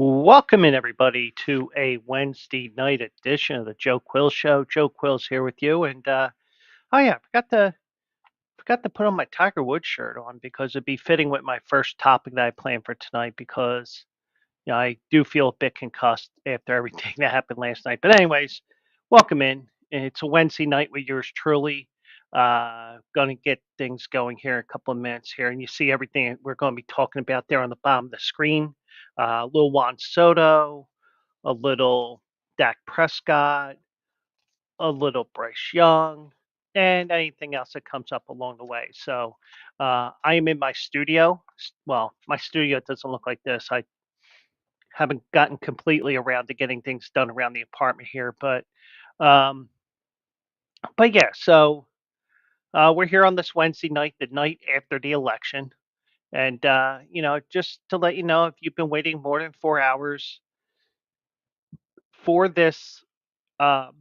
Welcome in everybody to a Wednesday night edition of the Joe Quills Show. Joe Quills here with you, and oh yeah, I forgot to put on my Tiger Woods shirt on because it'd be fitting with my first topic that I planned for tonight. Because I do feel a bit concussed after everything that happened last night. But anyways, welcome in. It's a Wednesday night with yours truly. Going to get things going here in a couple of minutes here, and you see everything we're going to be talking about there on the bottom of the screen. Lil Juan Soto, a little Dak Prescott, a little Bryce Young, and anything else that comes up along the way. So I am in my studio. Well, my studio doesn't look like this. I haven't gotten completely around to getting things done around the apartment here, um, but yeah. So we're here on this Wednesday night, the night after the election, and just to let you know, if you've been waiting more than 4 hours for this. Um,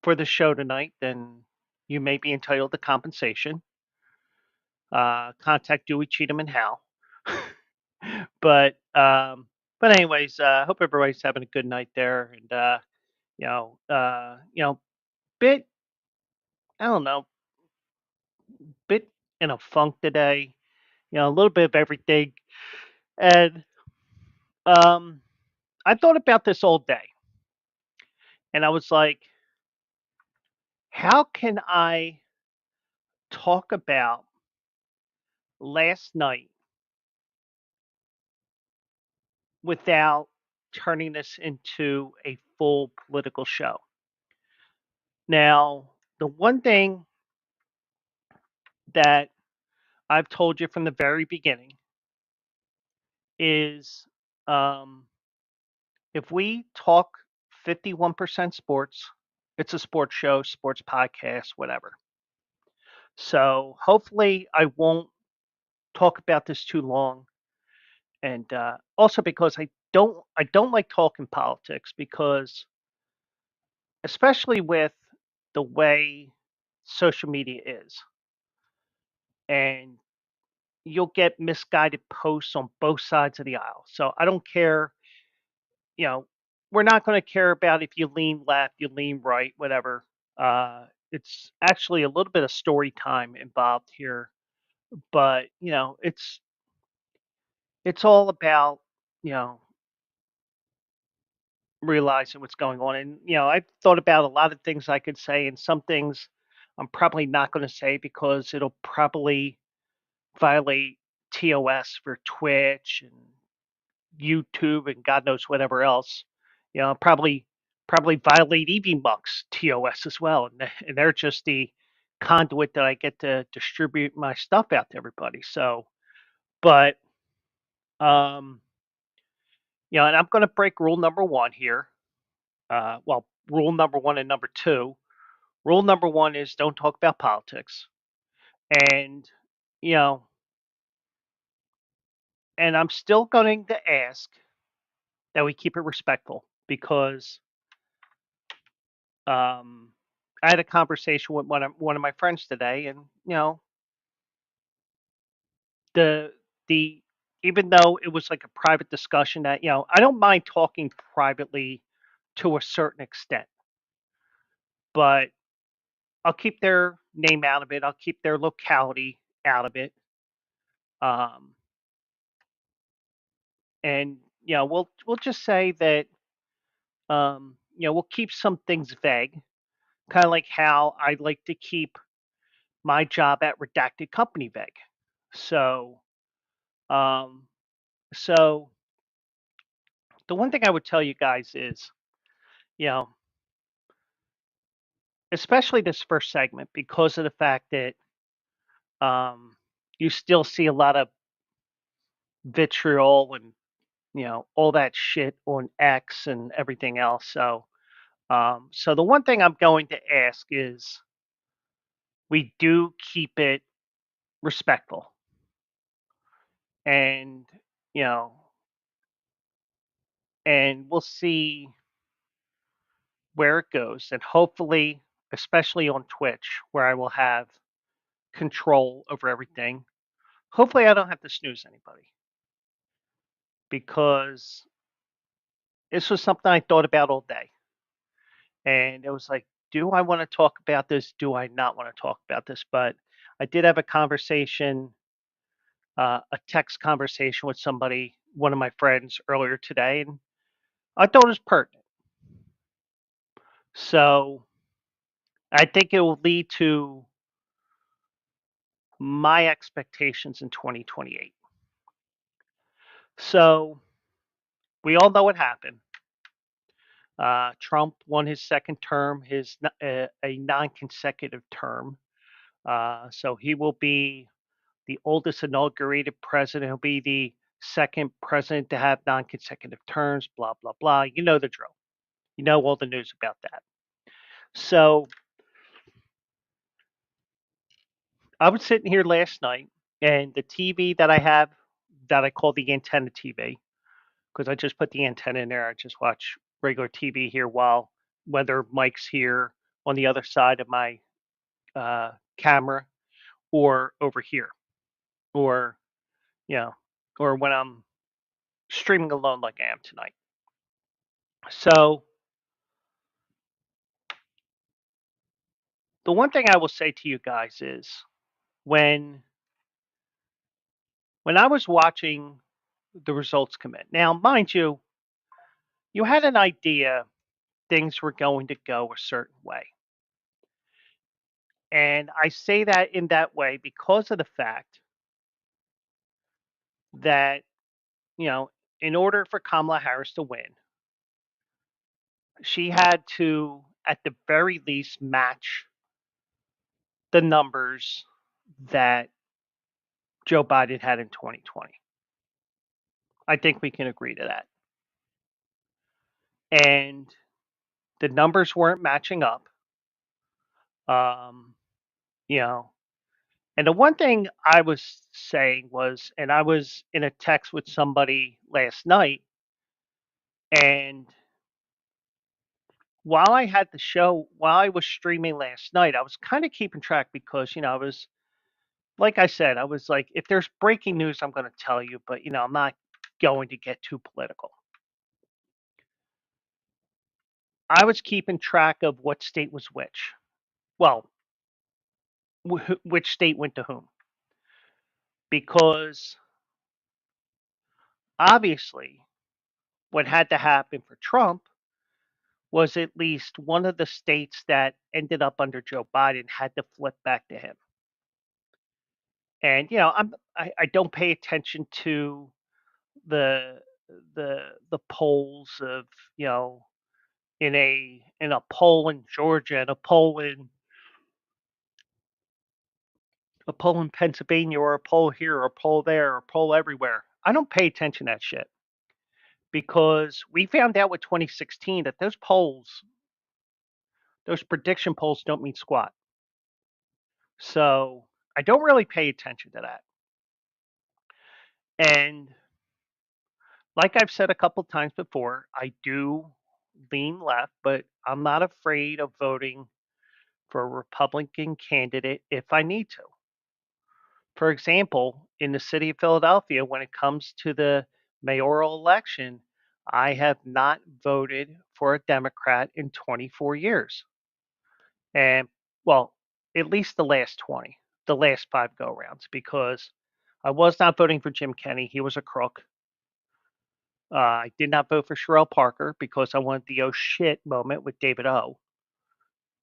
for the show tonight, then you may be entitled to compensation. Contact Dewey, Cheatham, and Hal. but um, but anyways, hope everybody's having a good night there, and you know, uh, you know, bit I don't know, bit in a funk today. A little bit of everything, and um, I thought about this all day, and I was like, how can I talk about last night without turning this into a full political show? Now, the one thing that I've told you from the very beginning is um, if we talk 51% sports, it's a sports show, sports podcast, whatever. So hopefully I won't talk about this too long. And also because I don't like talking politics because especially with the way social media is, and you'll get misguided posts on both sides of the aisle. So I don't care, you know, we're not going to care about if you lean left, you lean right, whatever. It's actually a little bit of story time involved here, but it's all about you know realizing what's going on. And I've thought about a lot of things I could say, and some things I'm probably not going to say because it'll probably violate TOS for Twitch and YouTube and God knows whatever else. Probably violate EVMux TOS as well, and they're just the conduit that I get to distribute my stuff out to everybody. So, but um, and I'm going to break rule number one here. Well, rule number one and number two. Rule number one is don't talk about politics, and you know, and I'm still going to ask that we keep it respectful because I had a conversation with one of my friends today, and the the even though it was like a private discussion that I don't mind talking privately to a certain extent, but I'll keep their name out of it. I'll keep their locality out of it, um, and we'll just say that we'll keep some things vague, kind of like how I like to keep my job at Redacted Company vague. So um, So the one thing I would tell you guys is, you know, especially this first segment, because of the fact that um, you still see a lot of vitriol and all that shit on X and everything else. So the one thing I'm going to ask is we do keep it respectful, and you know, and we'll see where it goes, and hopefully, especially on Twitch, where I will have control over everything. Hopefully, I don't have to snooze anybody. because this was something I thought about all day. And it was like, do I want to talk about this? Do I not want to talk about this? But I did have a conversation, a text conversation with somebody, one of my friends earlier today, and I thought it was pertinent. So I think it will lead to my expectations in 2028. So we all know what happened. Trump won his second term, a non-consecutive term. So he will be the oldest inaugurated president. He'll be the second president to have non-consecutive terms. Blah blah blah. You know the drill. You know all the news about that. So I was sitting here last night, and the TV that I have, that I call the antenna TV, because I just put the antenna in there. I just watch regular TV here while whether Mike's here on the other side of my camera or over here, or you know, or when I'm streaming alone like I am tonight. So the one thing I will say to you guys is when when I was watching the results come in. Now, mind you, you had an idea things were going to go a certain way. And I say that in that way because of the fact that, you know, in order for Kamala Harris to win, she had to, at the very least, match the numbers that Joe Biden had in 2020. I think we can agree to that. And the numbers weren't matching up. Um, you know, and the one thing I was saying was, and I was in a text with somebody last night, and while I was streaming last night, I was kind of keeping track because, I was, like I said, I was like, if there's breaking news, I'm going to tell you, but, I'm not going to get too political. I was keeping track of what state was which. Well, which state went to whom. Because obviously, what had to happen for Trump was at least one of the states that ended up under Joe Biden had to flip back to him. And I don't pay attention to the the polls of, in a poll in Georgia and a poll in Pennsylvania, or a poll here, or a poll there, or a poll everywhere. I don't pay attention to that shit because we found out with 2016 that those prediction polls don't mean squat. So I don't really pay attention to that. And like I've said a couple times before, I do lean left, but I'm not afraid of voting for a Republican candidate if I need to. For example, in the city of Philadelphia, when it comes to the mayoral election, I have not voted for a Democrat in 24 years. And, well, at least the last five go rounds, because I was not voting for Jim Kenney. He was a crook. I did not vote for Sherelle Parker because I wanted the oh shit moment with David O.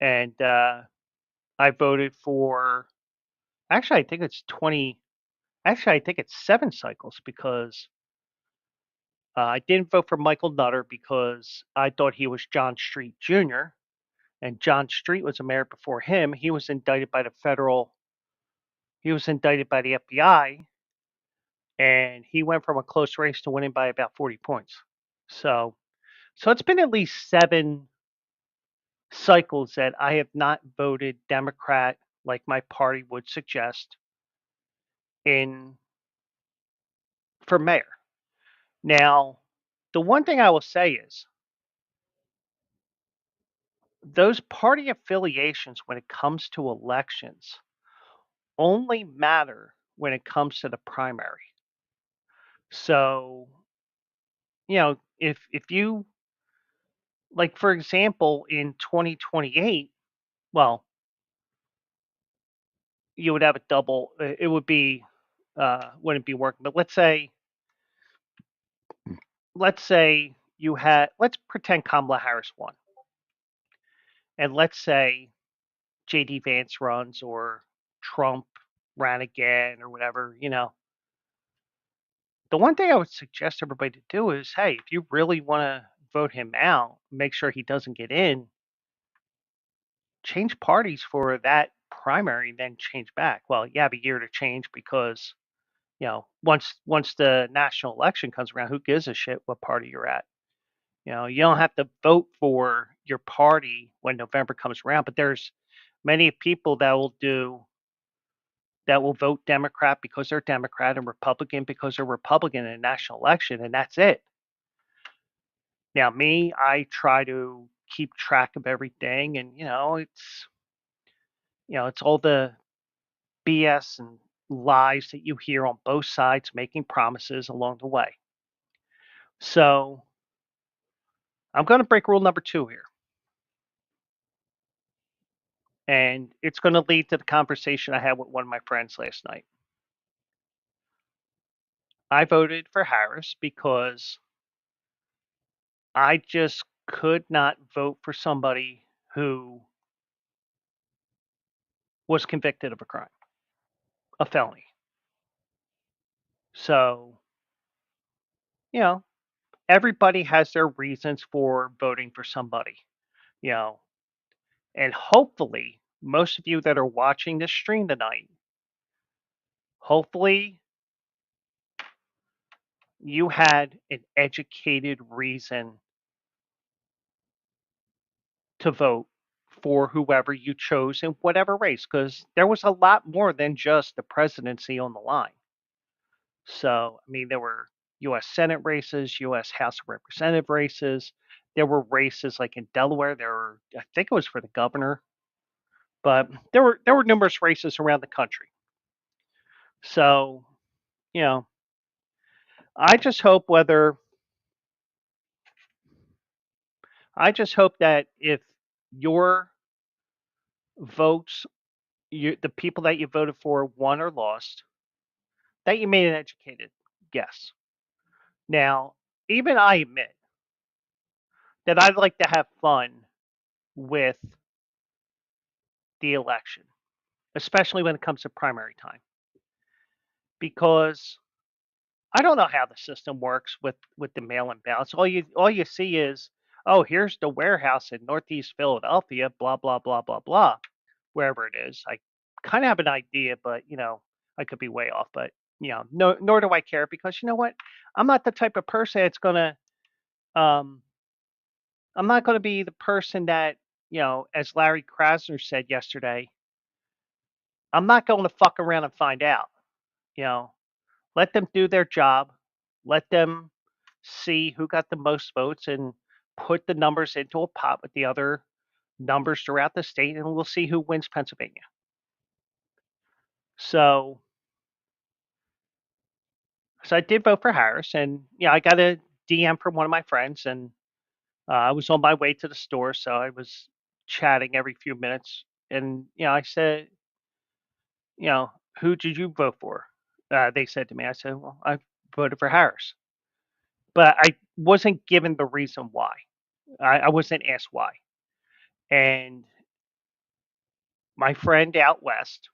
And I voted for, actually, I think it's 20, actually, I think it's 7 cycles because I didn't vote for Michael Nutter because I thought he was John Street Jr. And John Street was a mayor before him. He was indicted by the FBI, and he went from a close race to winning by about 40 points. So it's been at least 7 cycles that I have not voted Democrat like my party would suggest in for mayor. Now, the one thing I will say is those party affiliations when it comes to elections only matter when it comes to the primary. So if you like, for example, in 2028, well, you would have a double. It would be wouldn't be working. But let's say you had let's pretend Kamala Harris won, and let's say JD Vance runs or Trump ran again or whatever. The one thing I would suggest everybody to do is, hey, if you really want to vote him out, make sure he doesn't get in, change parties for that primary, then change back. Well, you have a year to change because, once the national election comes around, who gives a shit what party you're at? You don't have to vote for your party when November comes around, but there's many people that will vote Democrat because they're Democrat and Republican because they're Republican in a national election, and that's it. Now, me, I try to keep track of everything, and it's all the BS and lies that you hear on both sides making promises along the way. So I'm going to break rule number 2 here, and it's going to lead to the conversation I had with one of my friends last night. I voted for Harris because I just could not vote for somebody who was convicted of a crime, a felony. So, you know, everybody has their reasons for voting for somebody, you know, and hopefully, most of you that are watching this stream tonight, hopefully you had an educated reason to vote for whoever you chose in whatever race, because there was a lot more than just the presidency on the line. So, I mean, there were U.S. Senate races, U.S. House of Representative races. There were races like in Delaware. I think it was for the governor, but there were numerous races around the country. So, you know, I just hope whether I just hope that if your votes, the people that you voted for won or lost, that you made an educated guess. Now, even I admit that I'd like to have fun with the election, especially when it comes to primary time, because I don't know how the system works with the mail-in ballots. All you see is, oh, here's the warehouse in Northeast Philadelphia, blah blah blah blah blah, wherever it is. I kind of have an idea, but I could be way off. But no, nor do I care because you know what? I'm not the type of person that's gonna. Um, I'm not gonna be the person that as Larry Krasner said yesterday. I'm not going to fuck around and find out. You know, let them do their job. Let them see who got the most votes and put the numbers into a pot with the other numbers throughout the state, and we'll see who wins Pennsylvania. So, so I did vote for Harris, and I got a DM from one of my friends, and I was on my way to the store, so I was chatting every few minutes, and I said, who did you vote for? They said to me, I said, well, I voted for Harris, but I wasn't given the reason why. I wasn't asked why. And my friend out west,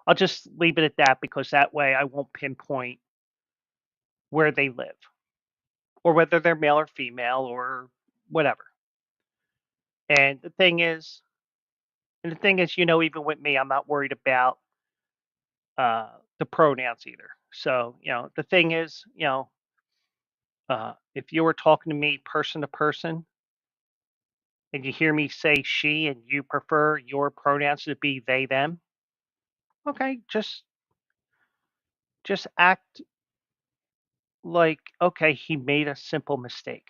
I'll just leave it at that because that way I won't pinpoint where they live or whether they're male or female or whatever. And the thing is, even with me, I'm not worried about the pronouns either. So, the thing is, if you were talking to me person to person and you hear me say she and you prefer your pronouns to be they them, okay, just act like, okay, he made a simple mistake.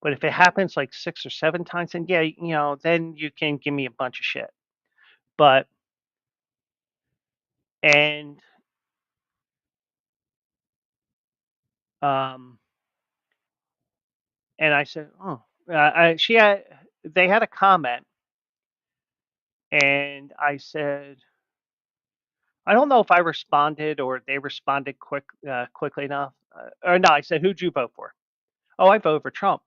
But if it happens like 6 or 7 times, then yeah, then you can give me a bunch of shit. But and um And I said, "Oh," they had a comment, and I said, I don't know if I responded or they responded quickly enough. Or no, I said, "Who'd you vote for?" "Oh, I voted for Trump."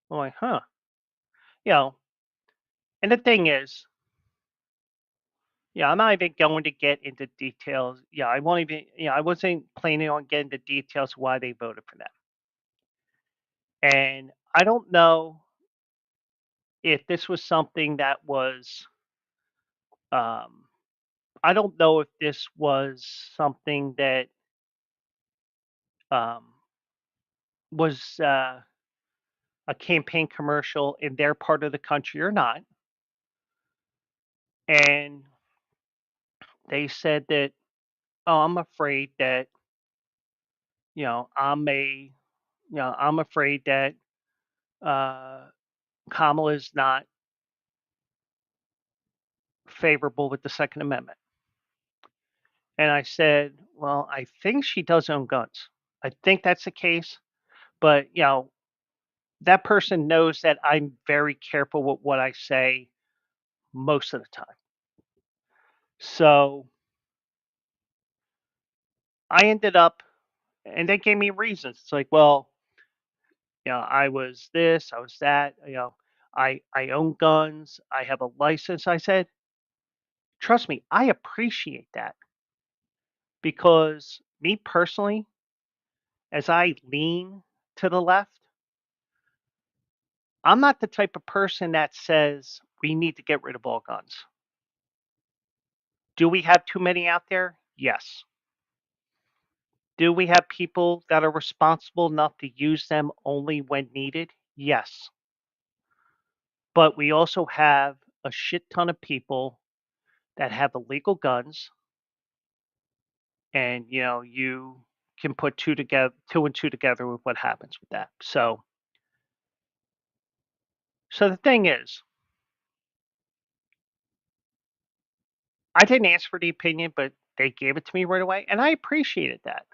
I'm like, "Huh." You know, and the thing is, yeah, I'm not even going to get into details. Yeah, I won't even. Yeah, I wasn't planning on getting the details why they voted for them. And I don't know if this was something that was. Um, I don't know if this was something that um, was a campaign commercial in their part of the country or not. And they said that, "Oh, I'm afraid that you know I'm a I'm afraid that uh, Kamala is not favorable with the Second Amendment." And I said, "Well, I think she does own guns. I think that's the case, but that person knows that I'm very careful with what I say most of the time." So I ended up, and they gave me reasons. It's like, well, I was this, I was that, I own guns, I have a license. I said, trust me, I appreciate that because me personally, as I lean to the left, I'm not the type of person that says we need to get rid of all guns. Do we have too many out there? Yes. Do we have people that are responsible enough to use them only when needed? Yes. But we also have a shit ton of people that have illegal guns, and you can put two and two together with what happens with that. So the thing is, I didn't ask for the opinion, but they gave it to me right away, and I appreciated that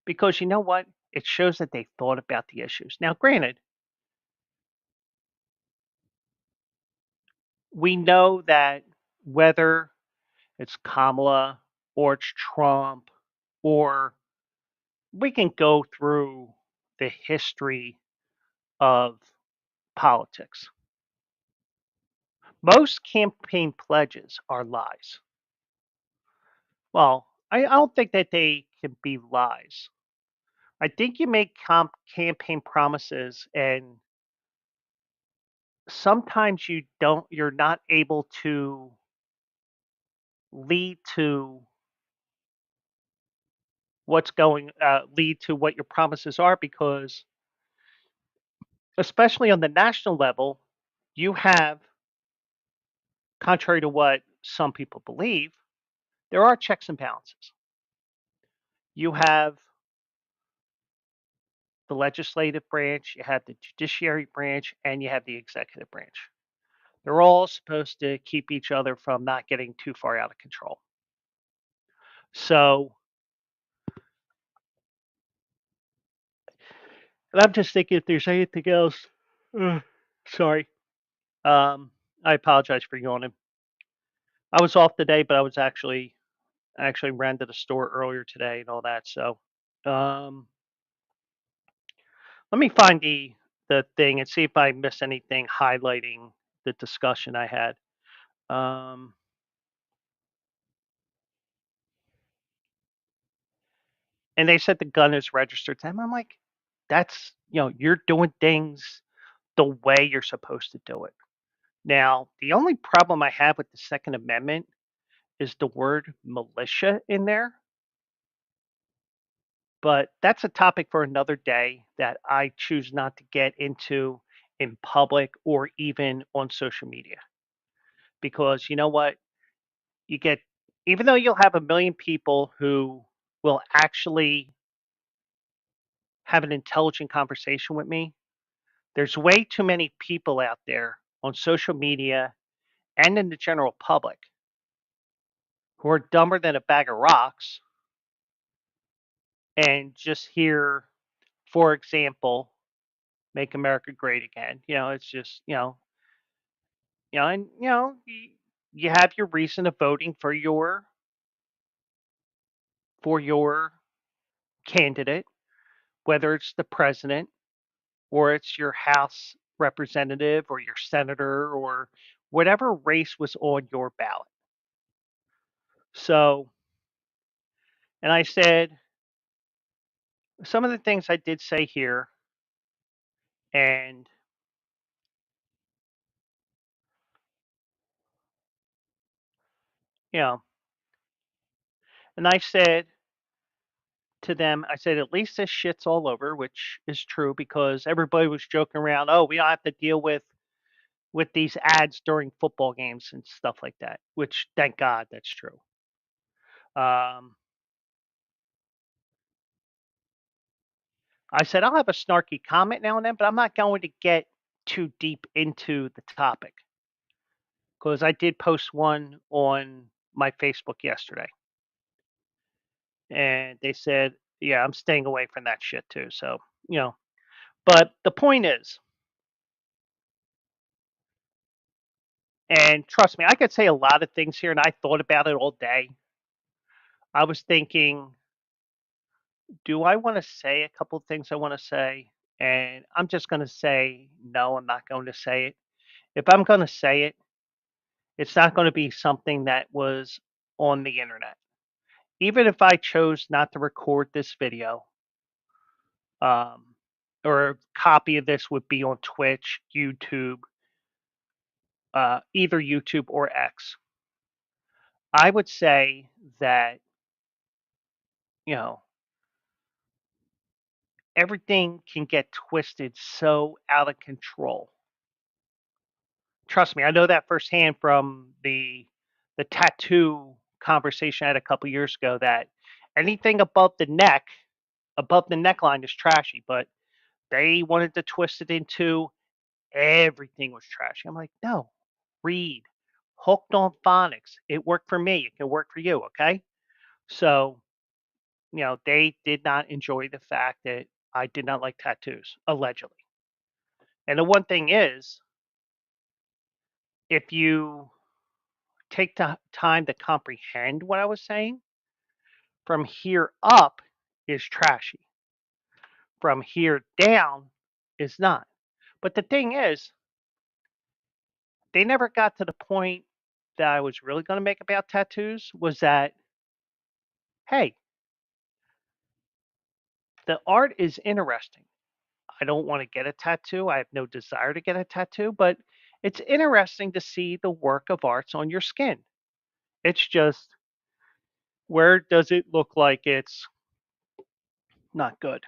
because you know what? It shows that they thought about the issues. Now, granted, we know that whether it's Kamala or it's Trump, or we can go through the history of politics. Most campaign pledges are lies. Well, I don't think that they can be lies. I think you make campaign promises, and sometimes you're not able to lead to lead to what your promises are because, especially on the national level, you have, contrary to what some people believe, there are checks and balances. You have the legislative branch, you have the judiciary branch, and you have the executive branch. They're all supposed to keep each other from not getting too far out of control. So, and I'm just thinking if there's anything else. Ugh, sorry. Um, I apologize for yawning. I was off today, but I actually ran to the store earlier today and all that. So, um, let me find the thing and see if I miss anything highlighting the discussion I had. Um, and they said the gun is registered to them. I'm like, that's you're doing things the way you're supposed to do it. Now, the only problem I have with the Second Amendment is the word militia in there, but that's a topic for another day that I choose not to get into in public or even on social media. Because you know what? You get, even though you'll have a million people who will actually have an intelligent conversation with me, there's way too many people out there on social media and in the general public who are dumber than a bag of rocks and just hear, for example, make America great again. It's just and you have your reason of voting for your candidate, whether it's the president or it's your House representative or your senator or whatever race was on your ballot. So, and I said some of the things I did say here, and you know, and I said to them, I said, at least this shit's all over, which is true because everybody was joking around. Oh, we don't have to deal with these ads during football games and stuff like that. Which, thank God, that's true. Um, I said I'll have a snarky comment now and then, but I'm not going to get too deep into the topic because I did post one on my Facebook yesterday, and they said, "Yeah, I'm staying away from that shit too." So, you know, but the point is, and trust me, I could say a lot of things here, and I thought about it all day. I was thinking, do I want to say a couple of things I want to say? And I'm just going to say, no, I'm not going to say it. If I'm going to say it, it's not going to be something that was on the internet. Even if I chose not to record this video, um, or a copy of this would be on Twitch, YouTube, either YouTube or X, I would say that, you know, everything can get twisted so out of control. Trust me, I know that firsthand from the tattoo conversation I had a couple years ago that anything above the neckline is trashy, but they wanted to twist it into everything was trashy. I'm like, no, read. Hooked on phonics. It worked for me. It can work for you, okay? So, they did not enjoy the fact that I did not like tattoos, allegedly. And the one thing is, if you take the time to comprehend what I was saying, from here up is trashy. From here down is not. But the thing is, they never got to the point that I was really going to make about tattoos was that, hey, the art is interesting. I don't want to get a tattoo. I have no desire to get a tattoo, but it's interesting to see the work of arts on your skin. It's just, where does it look like it's not good?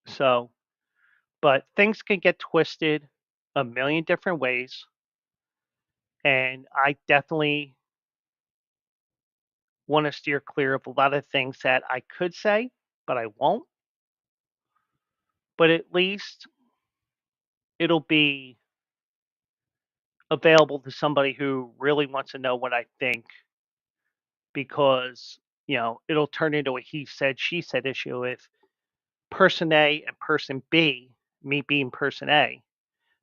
So, but things can get twisted a million different ways. And I definitely want to steer clear of a lot of things that I could say, but I won't. But at least it'll be available to somebody who really wants to know what I think because, it'll turn into a he said, she said issue if person A and person B, me being person A,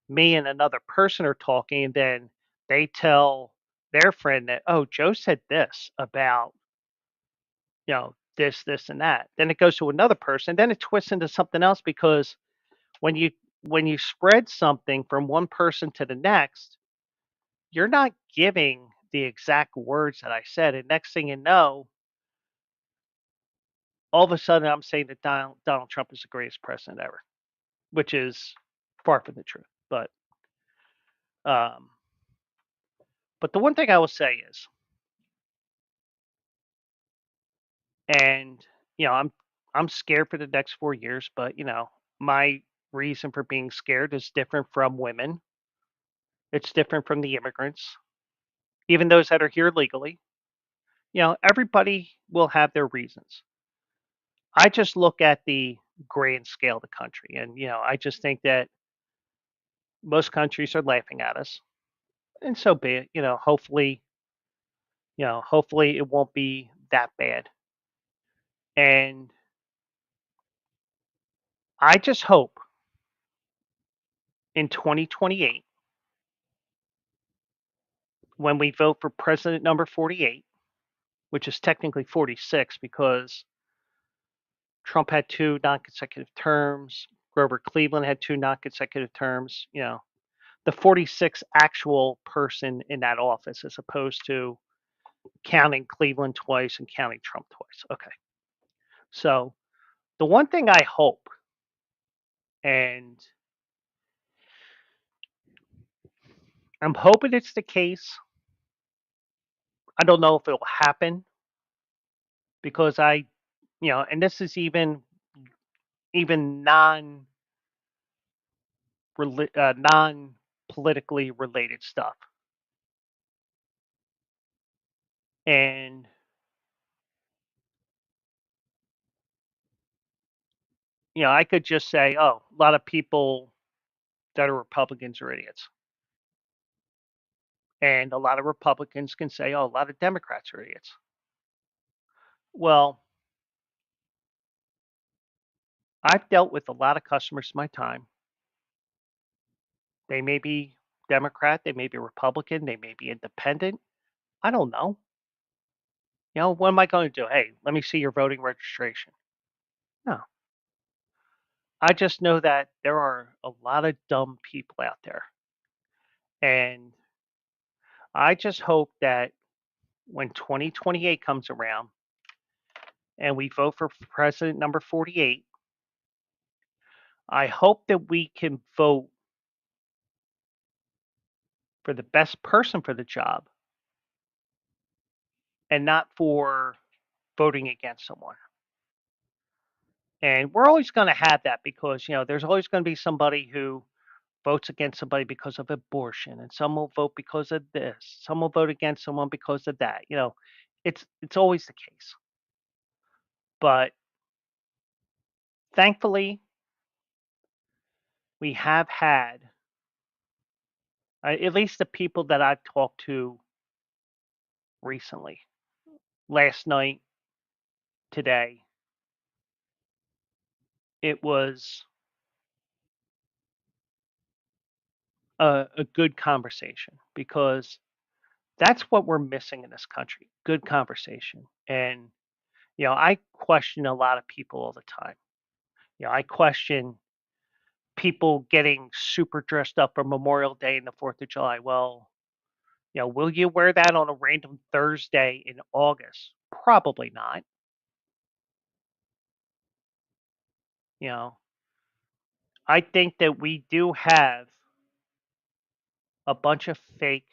me and another person are talking, and then they tell their friend that, oh, Joe said this about, this, and that. Then it goes to another person. Then it twists into something else because when you when you spread something from one person to the next, you're not giving the exact words that I said. And next thing you know, all of a sudden I'm saying that Donald Trump is the greatest president ever, which is far from the truth. Um, but the one thing I will say is, and I'm scared for the next 4 years, but my reason for being scared is different from women. It's different from the immigrants, even those that are here legally. Everybody will have their reasons. I just look at the grand scale of the country, and I just think that most countries are laughing at us, and so be it. Hopefully it won't be that bad. And I just hope in 2028, when we vote for president number 48, which is technically 46 because Trump had two non-consecutive terms, Grover Cleveland had two non-consecutive terms, the 46th actual person in that office as opposed to counting Cleveland twice and counting Trump twice. Okay. So the one thing I hope, and I'm hoping it's the case, I don't know if it'll happen because and this is even non politically related stuff. And I could just say, oh, a lot of people that are Republicans are idiots. And a lot of Republicans can say, oh, a lot of Democrats are idiots. Well, I've dealt with a lot of customers in my time. They may be Democrat, they may be Republican, they may be independent. I don't know. What am I going to do? Hey, let me see your voting registration. No. I just know that there are a lot of dumb people out there. And I just hope that when 2028 comes around and we vote for president number 48, I hope that we can vote for the best person for the job and not for voting against someone. And we're always going to have that because, there's always going to be somebody who votes against somebody because of abortion, and some will vote because of this. Some will vote against someone because of that. It's always the case. But thankfully, we have had, at least the people that I've talked to recently, last night, today, it was a good conversation because that's what we're missing in this country, good conversation. And I question a lot of people all the time. I question people getting super dressed up for Memorial Day and the 4th of July. Well, will you wear that on a random Thursday in August? Probably not. You know, I think that we do have a bunch of fake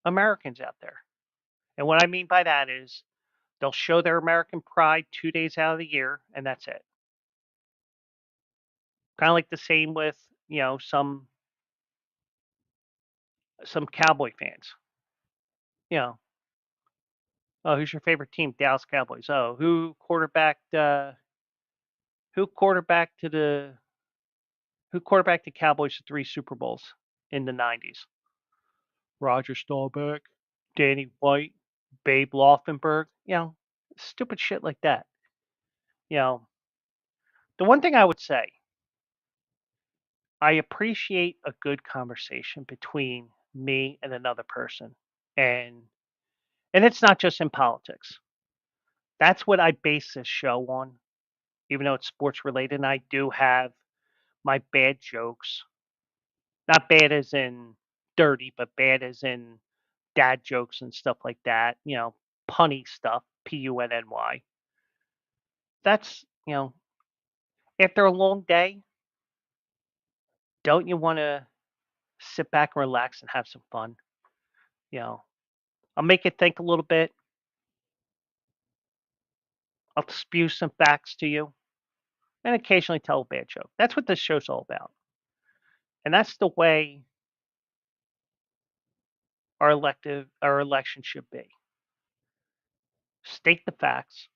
Americans out there. And what I mean by that is they'll show their American pride 2 days out of the year, and that's it. Kind of like the same with, some Cowboy fans. You know, oh, who's your favorite team? Dallas Cowboys. Oh, who quarterbacked to the who quarterbacked the Cowboys to 3 Super Bowls in the 90s? Roger Staubach, Danny White, Babe Laufenberg. Stupid shit like that. You know, the one thing I would say, I appreciate a good conversation between me and another person. And it's not just in politics. That's what I base this show on, even though it's sports related. And I do have my bad jokes. Not bad as in dirty, but bad as in dad jokes and stuff like that. Punny stuff, punny. That's, after a long day, don't you want to sit back and relax and have some fun? You know, I'll make you think a little bit. I'll spew some facts to you and occasionally tell a bad joke. That's what this show's all about. And that's the way our election should be. State the facts.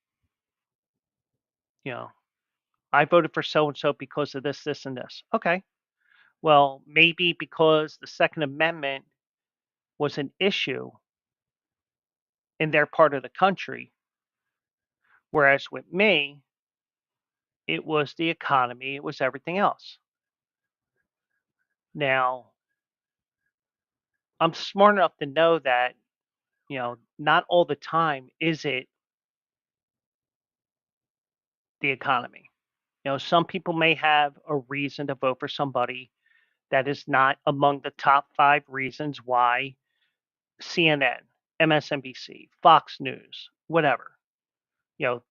You know, I voted for so and so because of this, this, and this. Okay. Well, maybe because the Second Amendment was an issue in their part of the country, whereas with me, it was the economy, it was everything else. Now, I'm smart enough to know that, not all the time is it the economy. Some people may have a reason to vote for somebody that is not among the top 5 reasons why CNN, MSNBC, Fox News, whatever, you know,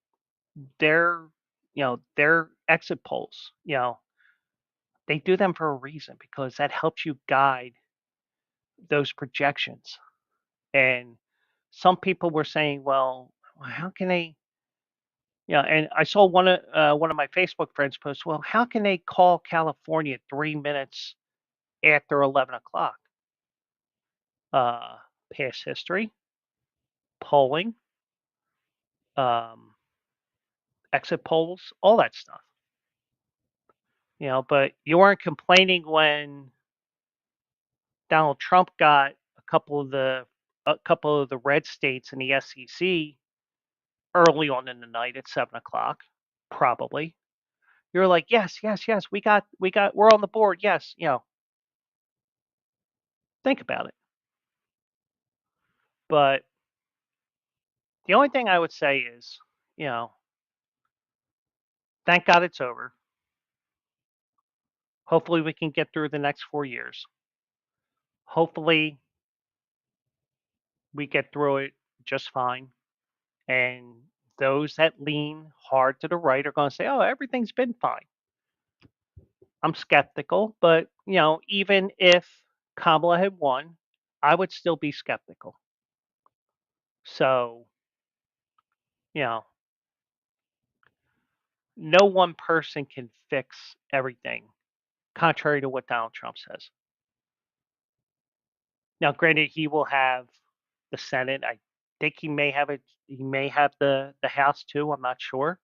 their their exit polls, they do them for a reason because that helps you guide those projections. And some people were saying, well, how can they, and I saw one of my Facebook friends post, well, how can they call California 3 minutes after 11 o'clock? Uh, Past history, polling, um, exit polls, all that stuff. But you weren't complaining when Donald Trump got a couple of the red states in the SEC early on in the night at 7 o'clock, probably. You're like, yes, yes, yes, we're on the board. Yes, think about it. But the only thing I would say is, you know, thank God it's over. Hopefully we can get through the next 4 years. Hopefully we get through it just fine. And those that lean hard to the right are going to say, oh, everything's been fine. I'm skeptical, but even if Kamala had won, I would still be skeptical. So, you know, no one person can fix everything, contrary to what Donald Trump says. Now, granted, he will have the Senate. I think he may have it. He may have the House too. I'm not sure.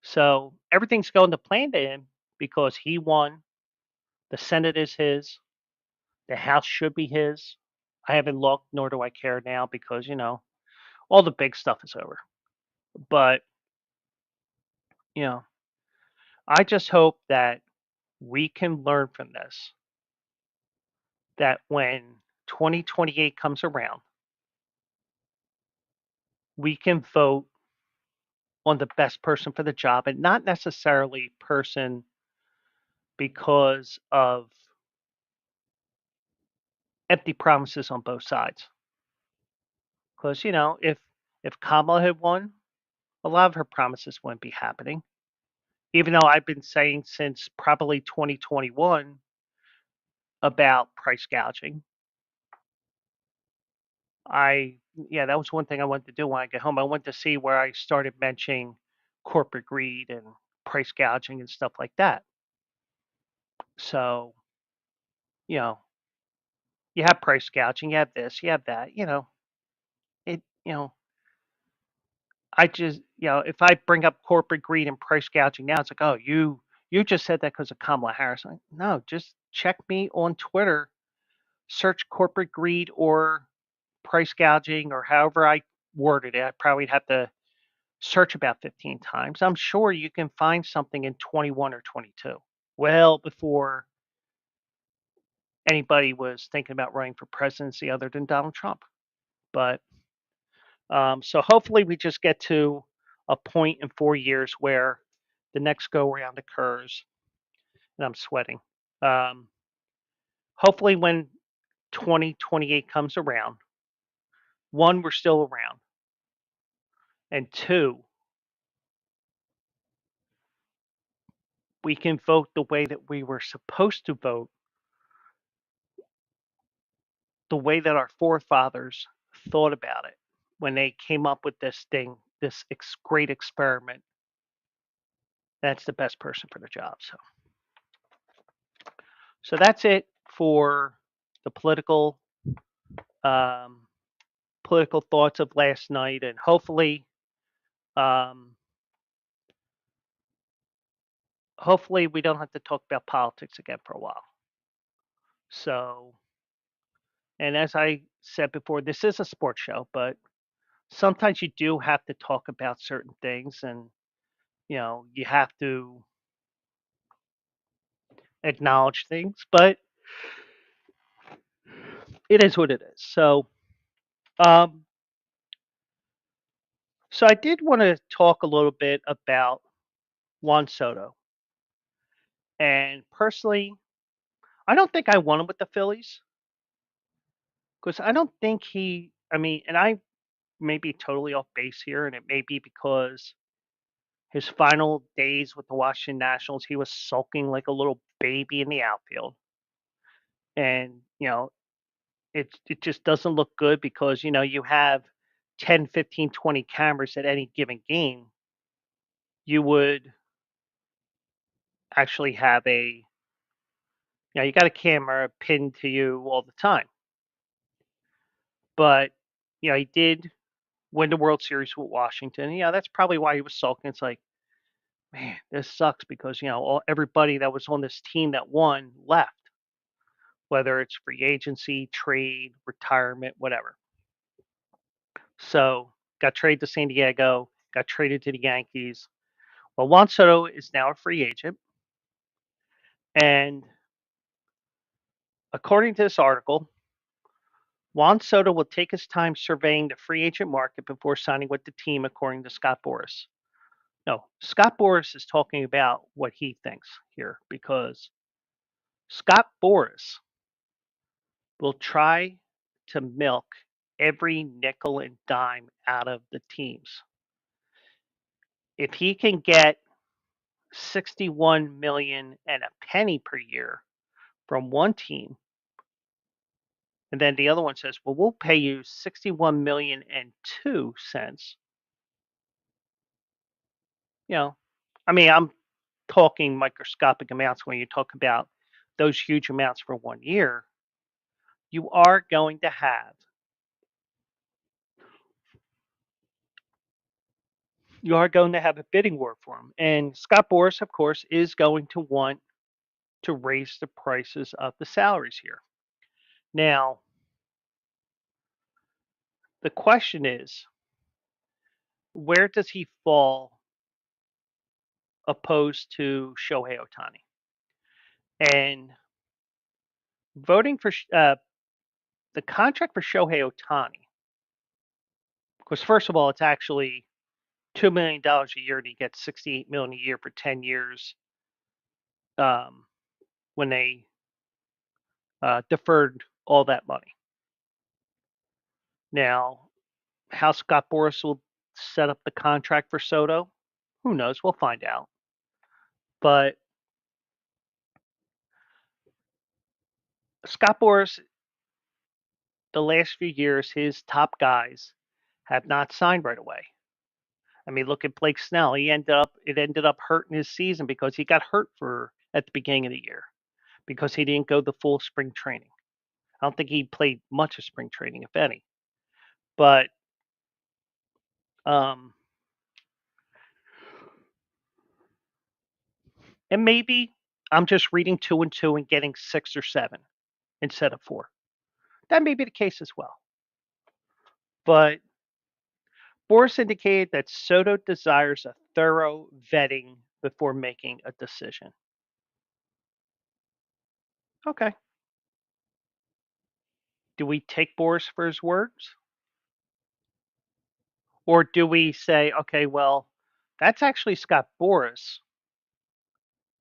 So everything's going to plan to him because he won. The Senate is his. The House should be his. I haven't looked, nor do I care now because all the big stuff is over. But you know, I just hope that we can learn from this. That when 2028 comes around, we can vote on the best person for the job and not necessarily person because of empty promises on both sides. Because if Kamala had won, a lot of her promises wouldn't be happening. Even though I've been saying since probably 2021 about price gouging, that was one thing I wanted to do when I get home. I wanted to see where I started mentioning corporate greed and price gouging and stuff like that. So, you know, you have price gouging, you have this, you have that, it, I just, if I bring up corporate greed and price gouging now, it's like, oh, you just said that because of Kamala Harris. Like, no, just check me on Twitter, search corporate greed or price gouging or however I worded it. I probably have to search about 15 times. I'm sure you can find something in 21 or 22, well before anybody was thinking about running for presidency other than Donald Trump. But so hopefully we just get to a point in 4 years where the next go round occurs, and I'm sweating. Um, Hopefully when 2028 comes around, one, we're still around, and two, we can vote the way that we were supposed to vote, the way that our forefathers thought about it when they came up with this thing, this great experiment. That's the best person for the job. So that's it for the um, political thoughts of last night, and um, hopefully we don't have to talk about politics again for a while. So, and as I said before, this is a sports show, but sometimes you do have to talk about certain things, and you have to acknowledge things. But it is what it is. Um, so I did want to talk a little bit about Juan Soto, and personally, I don't think I want him with the Phillies because I don't think he. I mean, and I may be totally off base here, and it may be because his final days with the Washington Nationals, he was sulking like a little baby in the outfield, and it just doesn't look good because you have 10, 15, 20 cameras at any given game. You would actually have you got a camera pinned to you all the time. But he did win the World Series with Washington. Yeah, that's probably why he was sulking. It's like, man, this sucks because everybody that was on this team that won left, whether it's free agency, trade, retirement, whatever. So got traded to San Diego, got traded to the Yankees. Well, Juan Soto is now a free agent, and according to this article, Juan Soto will take his time surveying the free agent market before signing with the team, according to Scott Boras. No, Scott Boras is talking about what he thinks here because Scott Boras will try to milk every nickel and dime out of the teams. If he can get 61 million and a penny per year from one team, and then the other one says, "Well, we'll pay you 61 million and 2 cents." You know, I mean, I'm talking microscopic amounts when you talk about those huge amounts for 1 year. You are going to have a bidding war for him. And Scott Boras, of course, is going to want to raise the prices of the salaries here. Now, the question is, where does he fall opposed to Shohei Ohtani? And voting for the contract for Shohei Ohtani, because first of all, it's actually $2 million a year, and he gets 68 million a year for 10 years. Um, when they deferred all that money. Now, how Scott Boras will set up the contract for Soto, who knows? We'll find out. But Scott Boras, the last few years, his top guys have not signed right away. I mean, look at Blake Snell. It ended up hurting his season because he got hurt for at the beginning of the year because he didn't go the full spring training. I don't think he played much of spring training, if any. But um, and maybe I'm just reading 2 and 2 and getting 6 or 7 instead of 4. That may be the case as well. But Boris indicated that Soto desires a thorough vetting before making a decision. Okay. Do we take Boris for his words? Or do we say, okay, well, that's actually Scott Boris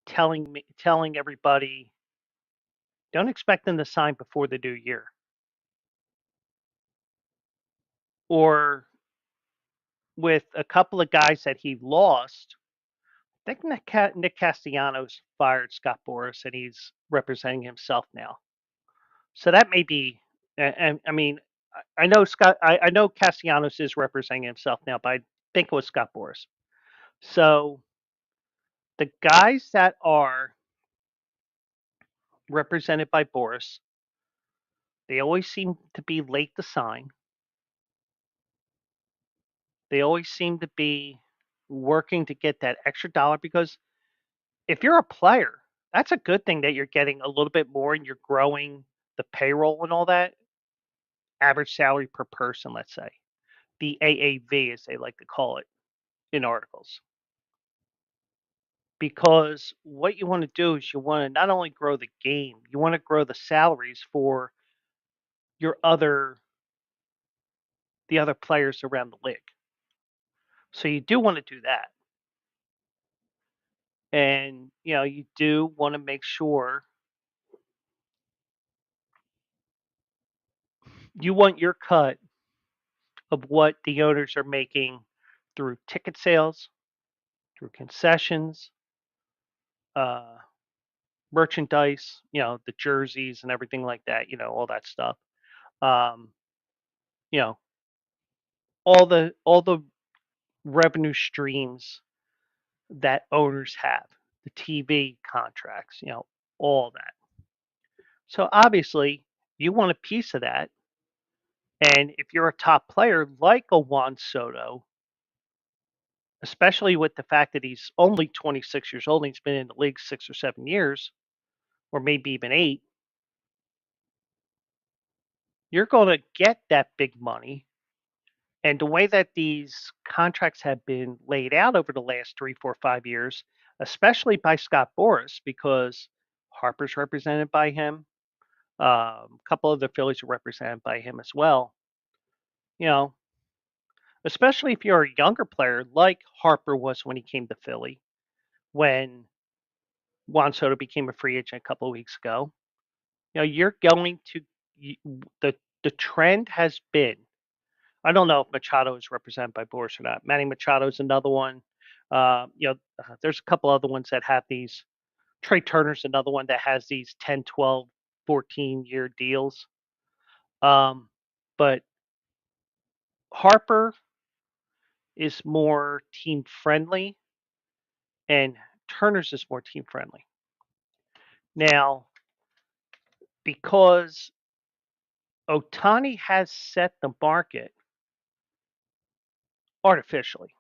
telling everybody, don't expect them to sign before the new year. Or with a couple of guys that he lost, I think Nick Castellanos fired Scott Boras and he's representing himself now. So that may be, and I mean, I know I know Castellanos is representing himself now, but I think it was Scott Boras. So the guys that are represented by Boras, they always seem to be late to sign. They always seem to be working to get that extra dollar because if you're a player, that's a good thing that you're getting a little bit more and you're growing the payroll and all that. Average salary per person, let's say. The AAV, as they like to call it in articles. Because what you want to do is you want to not only grow the game, you want to grow the salaries for your other the other players around the league. So you do want to do that. And you do want to make sure you want your cut of what the owners are making through ticket sales, through concessions, uh, merchandise, the jerseys and everything like that, all that stuff. Um, you know, all the revenue streams that owners have, the TV contracts, all that. So obviously, you want a piece of that. And if you're a top player like a Juan Soto, especially with the fact that he's only 26 years old and he's been in the league 6 or 7 years, or maybe even 8, you're going to get that big money. And the way that these contracts have been laid out over the last 3, 4, 5 years, especially by Scott Boras, because Harper's represented by him, a couple of the Phillies are represented by him as well. You know, especially if you're a younger player like Harper was when he came to Philly, when Juan Soto became a free agent a couple of weeks ago. You're going to the trend has been. I don't know if Machado is represented by Boris or not. Manny Machado is another one. There's a couple other ones that have these. Trey Turner's another one that has these 10, 12, 14-year deals. But Harper is more team friendly, and Turner's is more team friendly. Now, because Ohtani has set the market artificially,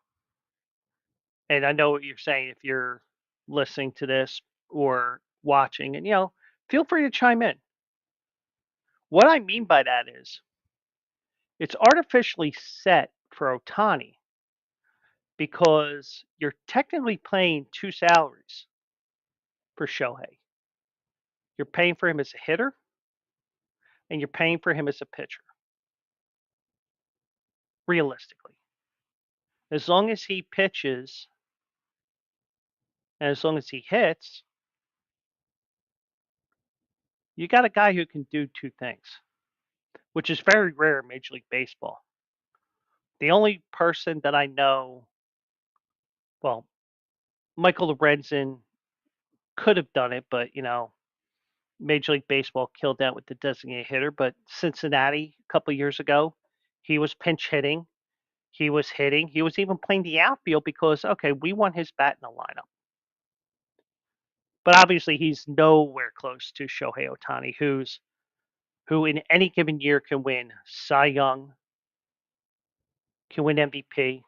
and I know what you're saying if you're listening to this or watching, and feel free to chime in. What I mean by that is it's artificially set for Ohtani because you're technically paying two salaries for Shohei. You're paying for him as a hitter and you're paying for him as a pitcher, realistically. As long as he pitches and as long as he hits, you got a guy who can do two things, which is very rare in Major League Baseball. The only person that I know, well, Michael Lorenzen could have done it, but Major League Baseball killed that with the designated hitter. But Cincinnati a couple of years ago, he was pinch hitting, he was hitting, he was even playing the outfield because okay, we want his bat in the lineup. But obviously, he's nowhere close to Shohei Ohtani, who in any given year can win Cy Young, can win MVP,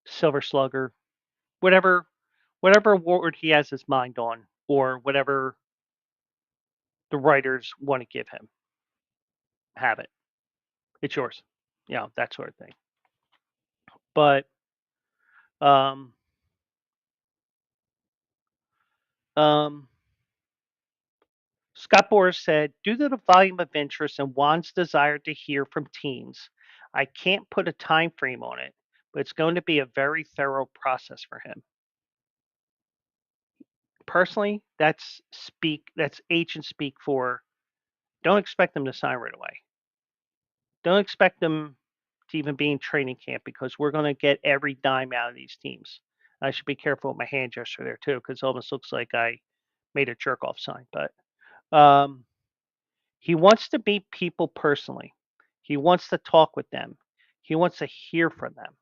Silver Slugger, whatever award he has his mind on, or whatever the writers want to give him. Have it. It's yours. That sort of thing. But um, um, Scott Boras said, due to the volume of interest and Juan's desire to hear from teams, I can't put a time frame on it, but it's going to be a very thorough process for him. Personally, that's agent speak for don't expect them to sign right away. Don't expect them to even be in training camp because we're going to get every dime out of these teams. I should be careful with my hand gesture there too, because it almost looks like I made a jerk off sign. But he wants to meet people personally. He wants to talk with them. He wants to hear from them.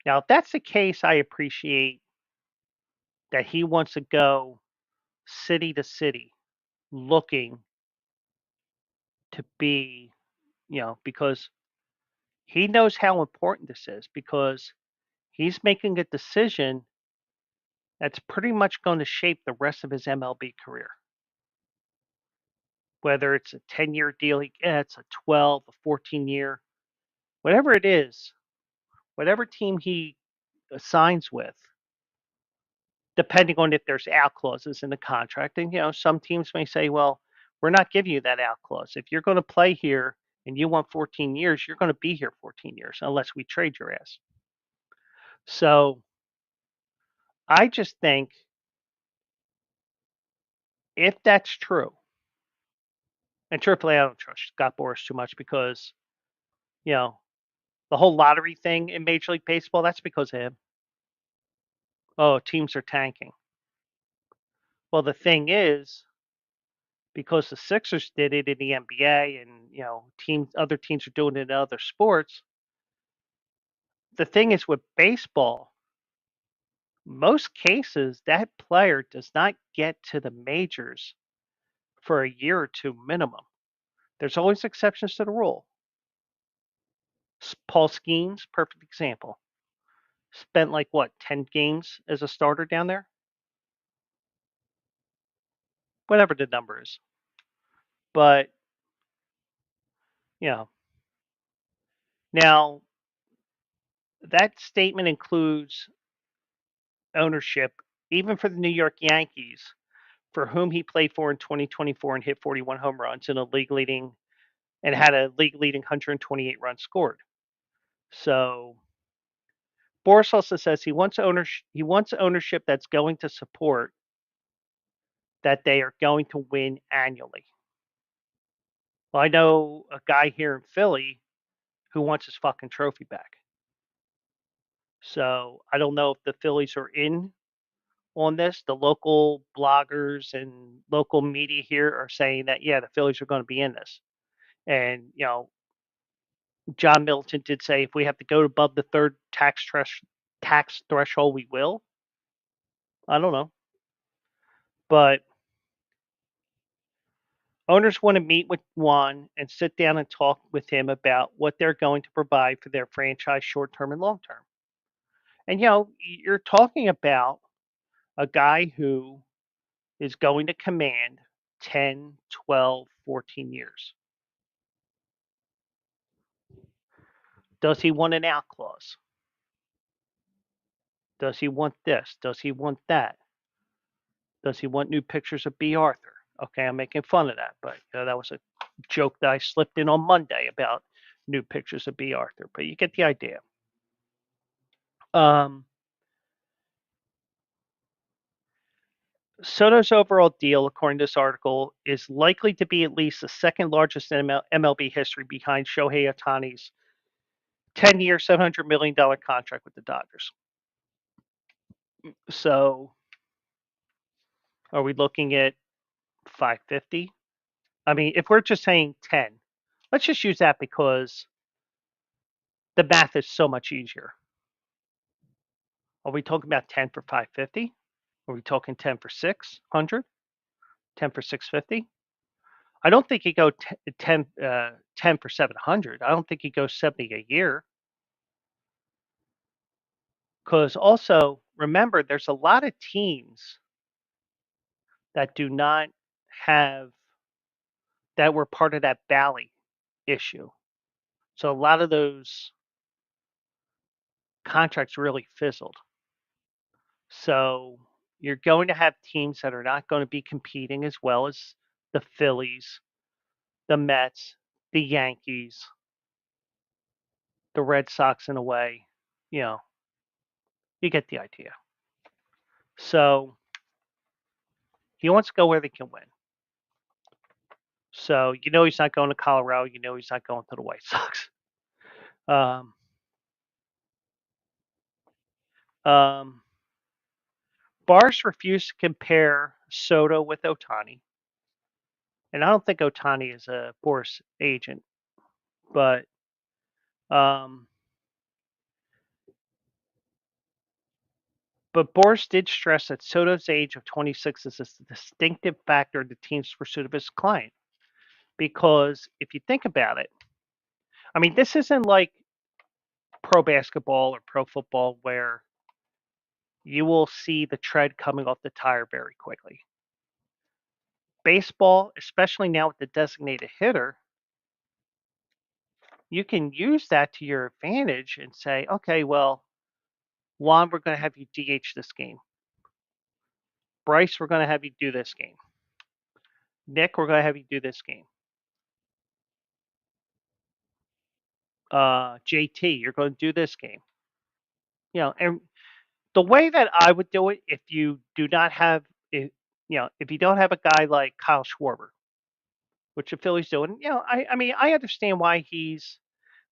Now, if that's the case, I appreciate that he wants to go city to city looking to be, because he knows how important this is because he's making a decision that's pretty much going to shape the rest of his MLB career. Whether it's a 10-year deal he gets, a 12, a 14-year, whatever it is, whatever team he signs with, depending on if there's out clauses in the contract. And, some teams may say, well, We're not giving you that out clause. If you're going to play here and you want 14 years, you're going to be here 14 years unless we trade your ass. So I just think if that's true, and truthfully, I don't trust Scott Boras too much because, you know, the whole lottery thing in Major League Baseball, that's because of him. Oh, teams are tanking. Well, the thing is, because the Sixers did it in the NBA and, other teams are doing it in other sports, the thing is with baseball, most cases that player does not get to the majors for a year or two minimum. There's always exceptions to the rule. Paul Skeens, perfect example. Spent like what, 10 games as a starter down there? Whatever the number is. But, you know, now that statement includes ownership, even for the New York Yankees, for whom he played for in 2024 and hit 41 home runs in a league leading and had a league leading 128 runs scored. So Boris also says he wants ownership that's going to support that they are going to win annually. Well, I know a guy here in Philly who wants his fucking trophy back. So I don't know if the Phillies are in on this. The local bloggers and local media here are saying that yeah, the Phillies are going to be in this. And John Middleton did say if we have to go above the third tax threshold, we will. I don't know, but owners want to meet with Juan and sit down and talk with him about what they're going to provide for their franchise short term and long term. And you're talking about a guy who is going to command 10, 12, 14 years. Does he want an out clause? Does he want this? Does he want that? Does he want new pictures of B. Arthur? Okay, I'm making fun of that, but that was a joke that I slipped in on Monday about new pictures of B. Arthur. But you get the idea. Soto's overall deal, according to this article, is likely to be at least the second largest in MLB history behind Shohei Ohtani's 10-year, $700 million contract with the Dodgers. So, are we looking at 550? I mean, if we're just saying 10, let's just use that because the math is so much easier. Are we talking about 10 for 550? Are we talking 10 for 600? 10 for 650? I don't think he go 10 for 700. I don't think he goes 70 a year. Because also, remember, there's a lot of teams that do not have, that were part of that Bally issue. So a lot of those contracts really fizzled. So you're going to have teams that are not going to be competing as well as the Phillies, the Mets, the Yankees, the Red Sox in a way. You know, you get the idea. So he wants to go where they can win. So he's not going to Colorado. He's not going to the White Sox. Bars refused to compare Soto with Ohtani, and I don't think Ohtani is a Boras agent, but um, Boras did stress that Soto's age of 26 is a distinctive factor in the team's pursuit of his client. Because if you think about it, I mean, this isn't like pro basketball or pro football where you will see the tread coming off the tire very quickly. Baseball, especially now with the designated hitter, you can use that to your advantage and say, okay, well, Juan, we're going to have you DH this game. Bryce, we're going to have you do this game. Nick, we're gonna have you do this game. JT, you're gonna do this game. And the way that I would do it, if you do not have, if you don't have a guy like Kyle Schwarber, which the Phillies do, and I mean, I understand why he's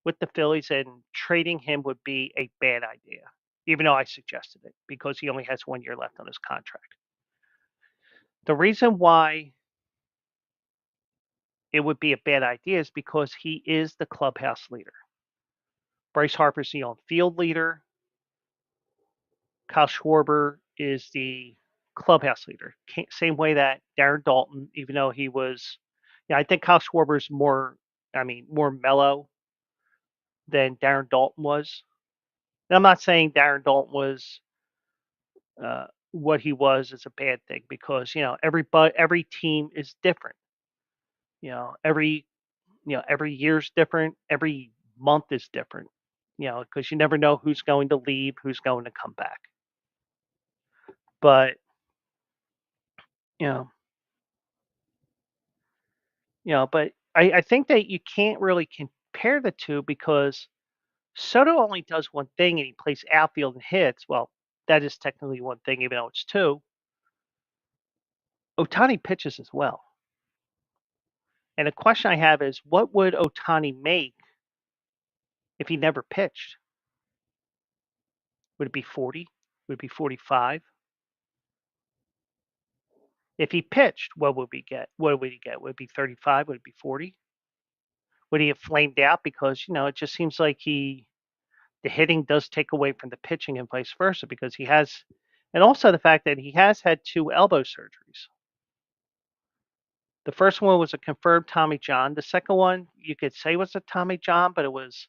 with the Phillies, and trading him would be a bad idea, even though I suggested it because he only has 1 year left on his contract. The reason why it would be a bad idea is because he is the clubhouse leader. Bryce Harper's the on-field leader. Kyle Schwarber is the clubhouse leader. Same way that Darren Dalton, even though he was, I think Kyle Schwarber's more mellow than Darren Dalton was. And I'm not saying Darren Dalton was what he was is a bad thing because every team is different. You know, every every year's different. Every month is different. Because you never know who's going to leave, who's going to come back. But you know, but I think that you can't really compare the two because Soto only does one thing and he plays outfield and hits. Well, that is technically one thing, even though it's two. Ohtani pitches as well. And the question I have is, what would Ohtani make if he never pitched? Would it be 40? Would it be 45? If he pitched, what would we get? What would he get? Would it be 35? Would it be 40? Would he have flamed out? Because, it just seems like the hitting does take away from the pitching and vice versa because and also the fact that he has had two elbow surgeries. The first one was a confirmed Tommy John. The second one, you could say was a Tommy John, but it was,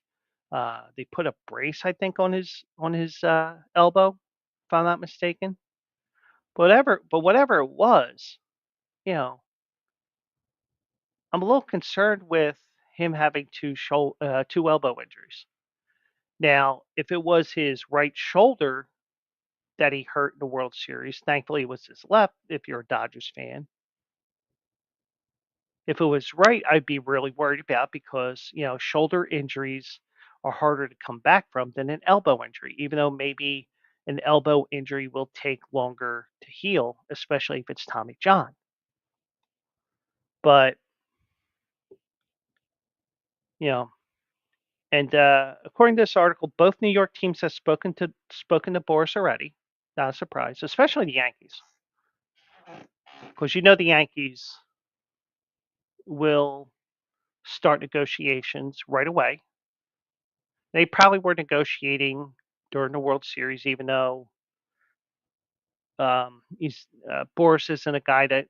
they put a brace, I think, on his elbow, if I'm not mistaken. But whatever it was, you know, I'm a little concerned with him having two elbow injuries. Now, if it was his right shoulder that he hurt in the World Series, thankfully it was his left. If you're a Dodgers fan, if it was right, I'd be really worried about because shoulder injuries are harder to come back from than an elbow injury, even though maybe an elbow injury will take longer to heal, especially if it's Tommy John. But you know, and according to this article, both New York teams have spoken to Boris already. Not a surprise, especially the Yankees, because the Yankees will start negotiations right away. They probably were negotiating during the World Series, even though Boris isn't a guy that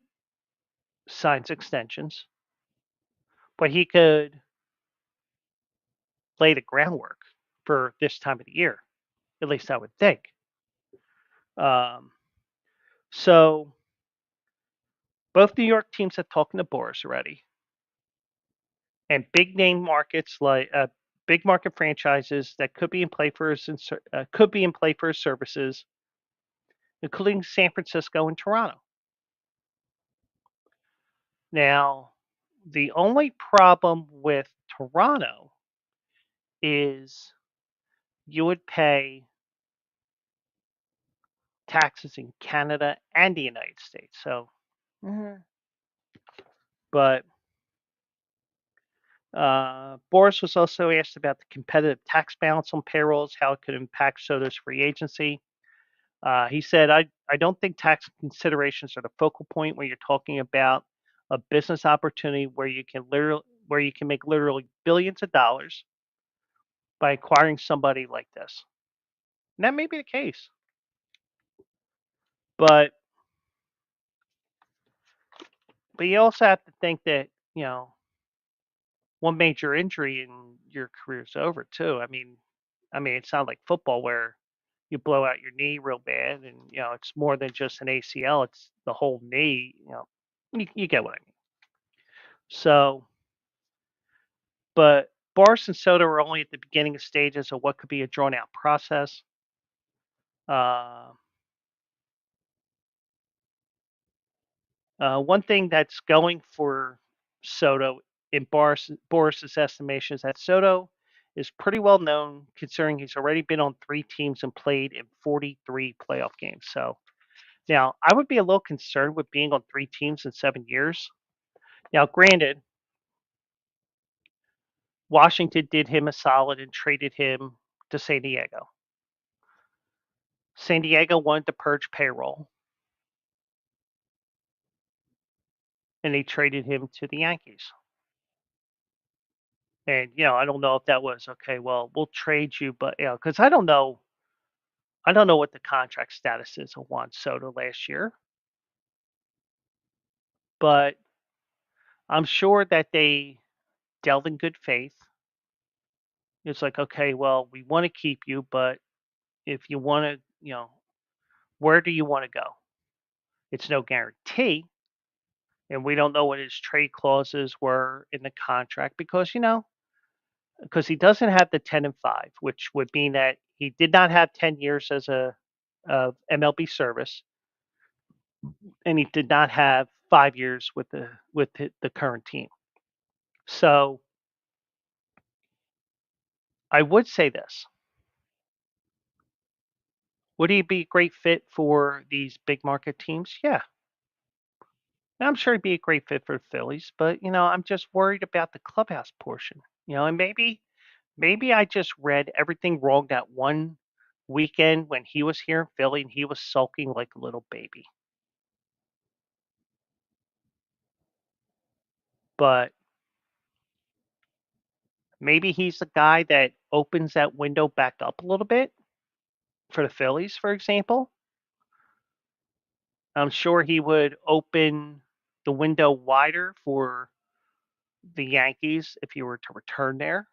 signs extensions, but he could lay the groundwork for this time of the year. At least I would think. Um, so both New York teams have talked to Boris already, and big name markets like big market franchises that could be in play for his services, including San Francisco and Toronto. Now, the only problem with Toronto is you would pay taxes in Canada and the United States. So, but Boris was also asked about the competitive tax balance on payrolls, how it could impact Soto's free agency. He said, I don't think tax considerations are the focal point when you're talking about a business opportunity where you can make literally billions of dollars by acquiring somebody like this. And that may be the case. But you also have to think that, one major injury and your career's over too. I mean it's not like football where you blow out your knee real bad and it's more than just an ACL, it's the whole knee, you get what I mean. So, but Boris and Soto are only at the beginning stages of what could be a drawn out process. Uh, One thing that's going for Soto in Boris's estimation is that Soto is pretty well known considering he's already been on 3 teams and played in 43 playoff games. So now I would be a little concerned with being on 3 teams in 7 years. Now, granted, Washington did him a solid and traded him to San Diego. San Diego wanted to purge payroll, and they traded him to the Yankees. And I don't know if that was okay. Well, we'll trade you, but because I don't know what the contract status is of Juan Soto last year, but I'm sure that they dealt in good faith. It's like, okay, well, we want to keep you, but if you want to, where do you want to go? It's no guarantee, and we don't know what his trade clauses were in the contract because he doesn't have the 10-5, which would mean that he did not have 10 years as a of MLB service, and he did not have 5 years with the current team. So I would say this: would he be a great fit for these big market teams? Yeah, I'm sure he'd be a great fit for the Phillies. But I'm just worried about the clubhouse portion. And maybe I just read everything wrong that one weekend when he was here in Philly and he was sulking like a little baby. But maybe he's the guy that opens that window back up a little bit for the Phillies, for example. I'm sure he would open the window wider for the Yankees if he were to return there,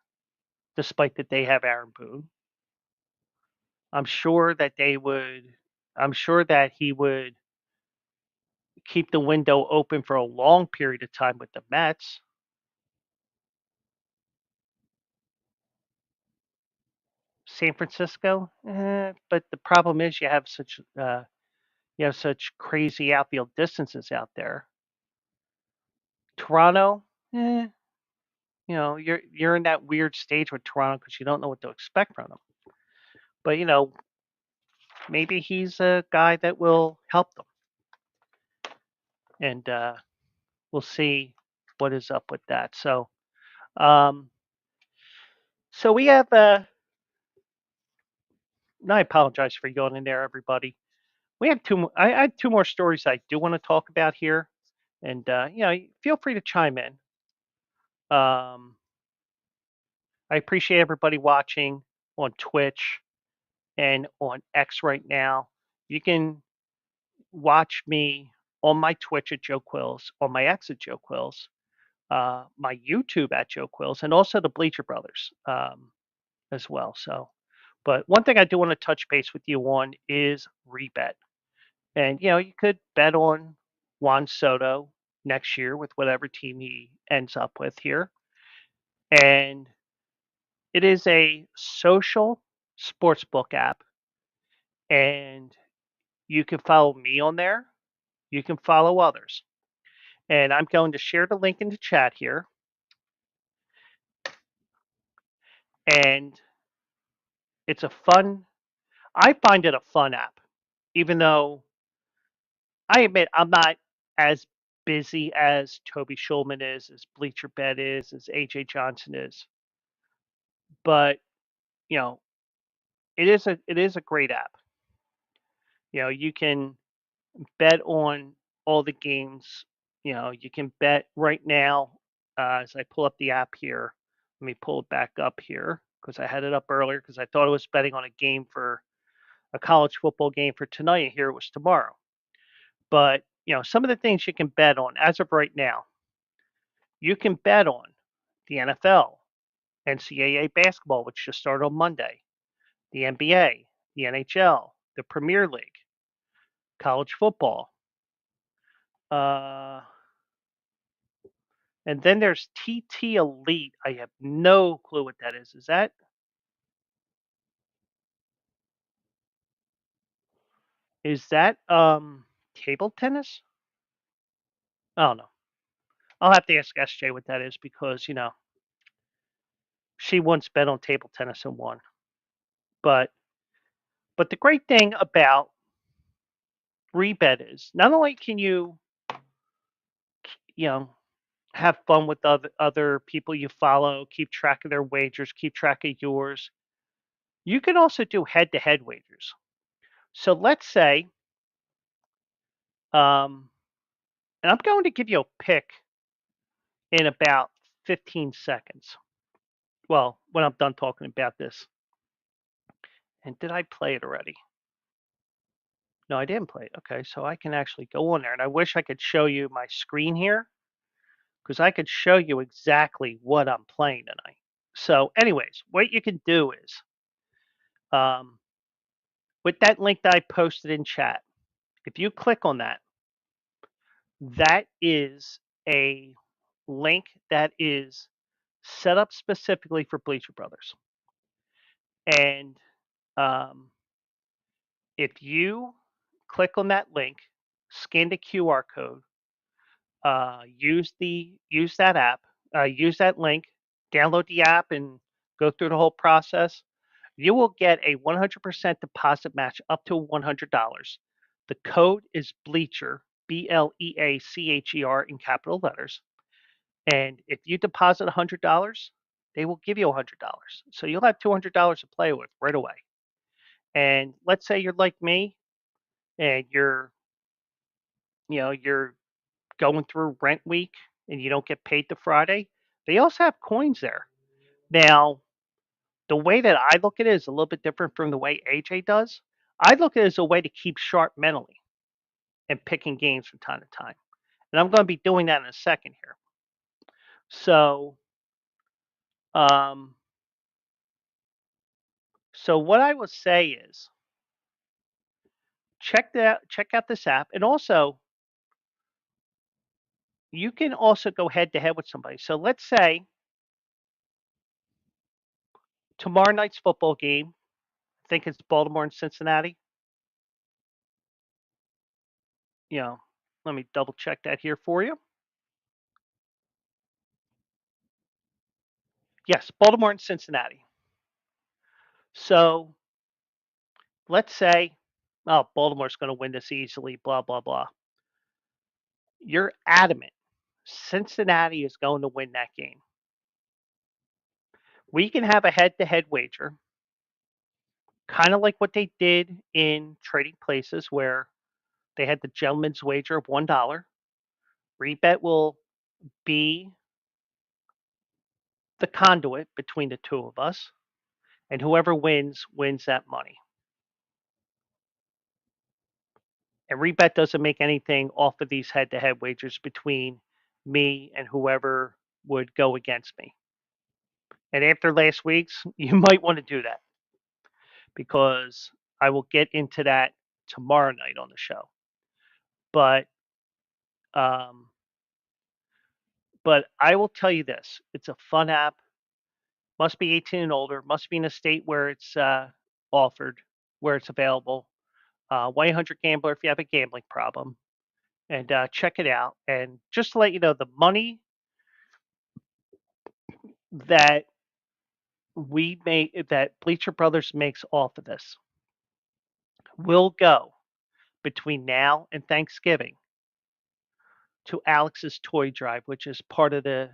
despite that they have Aaron Boone. I'm sure that they would. I'm sure that he would keep the window open for a long period of time with the Mets. San Francisco, but the problem is you have such crazy outfield distances out there. Toronto, you're in that weird stage with Toronto because you don't know what to expect from them. But maybe he's a guy that will help them, and we'll see what is up with that. Um, so we have. I apologize for going in there, everybody. We have two. I have two more stories I do want to talk about here, and feel free to chime in. Um, I appreciate everybody watching on Twitch and on X right now. You can watch me on my Twitch at Joe Quills, on my X at Joe Quills, my YouTube at Joe Quills, and also the Bleacher Brothers as well. So, but one thing I do want to touch base with you on is rebet. And you could bet on Juan Soto next year with whatever team he ends up with here. And it is a social sportsbook app, and you can follow me on there. You can follow others. And I'm going to share the link in the chat here. And it's I find it a fun app, even though I admit I'm not as busy as Toby Schulman is, as Bleacher Bet is, as AJ Johnson is. But, you know, it is a great app. You can bet on all the games. You can bet right now as I pull up the app here. Let me pull it back up here because I had it up earlier because I thought I was betting on a game for a college football game for tonight, and here it was tomorrow. But some of the things you can bet on as of right now, you can bet on the NFL, NCAA basketball, which just started on Monday, the NBA, the NHL, the Premier League, college football. Uh, and then there's TT Elite. I have no clue what that is. Is that table tennis? I don't know. I'll have to ask SJ what that is because she once bet on table tennis and won. But the great thing about rebet is not only can you know have fun with other people you follow, keep track of their wagers, keep track of yours. You can also do head to head wagers. So let's say, um, and I'm going to give you a pick in about 15 seconds. Well, when I'm done talking about this. And did I play it already? No, I didn't play it. Okay, so I can actually go on there. And I wish I could show you my screen here because I could show you exactly what I'm playing tonight. So, anyways, what you can do is um, with that link that I posted in chat, if you click on that, that is a link that is set up specifically for Bleacher Brothers. And um, if you click on that link, scan the QR code, use that app, use that link, download the app, and go through the whole process. You will get a 100% deposit match up to $100. The code is Bleacher, Bleacher in capital letters. And if you deposit $100, they will give you $100. So you'll have $200 to play with right away. And let's say you're like me and you're going through rent week and you don't get paid the Friday. They also have coins there. Now, the way that I look at it is a little bit different from the way AJ does. I look at it as a way to keep sharp mentally and picking games from time to time. And I'm going to be doing that in a second here. So, um, so what I will say is check out this app, and also you can also go head to head with somebody. So let's say tomorrow night's football game. I think it's Baltimore and Cincinnati. You know, let me double check that here for you. Yes, Baltimore and Cincinnati. So let's say, oh, Baltimore's going to win this easily, blah, blah, blah. You're adamant Cincinnati is going to win that game. We can have a head to head wager, kind of like what they did in Trading Places, where they had the gentleman's wager of $1. Rebet will be the conduit between the two of us, and whoever wins that money. And Rebet doesn't make anything off of these head to head wagers between me and whoever would go against me. And after last week's, you might want to do that because I will get into that tomorrow night on the show. But um, but I will tell you this: it's a fun app. Must be 18 and older. Must be in a state where it's offered, where it's available. 1-800-GAMBLER if you have a gambling problem, and check it out. And just to let you know, the money that that Bleacher Brothers makes off of this will go between now and Thanksgiving to Alex's toy drive, which is part of the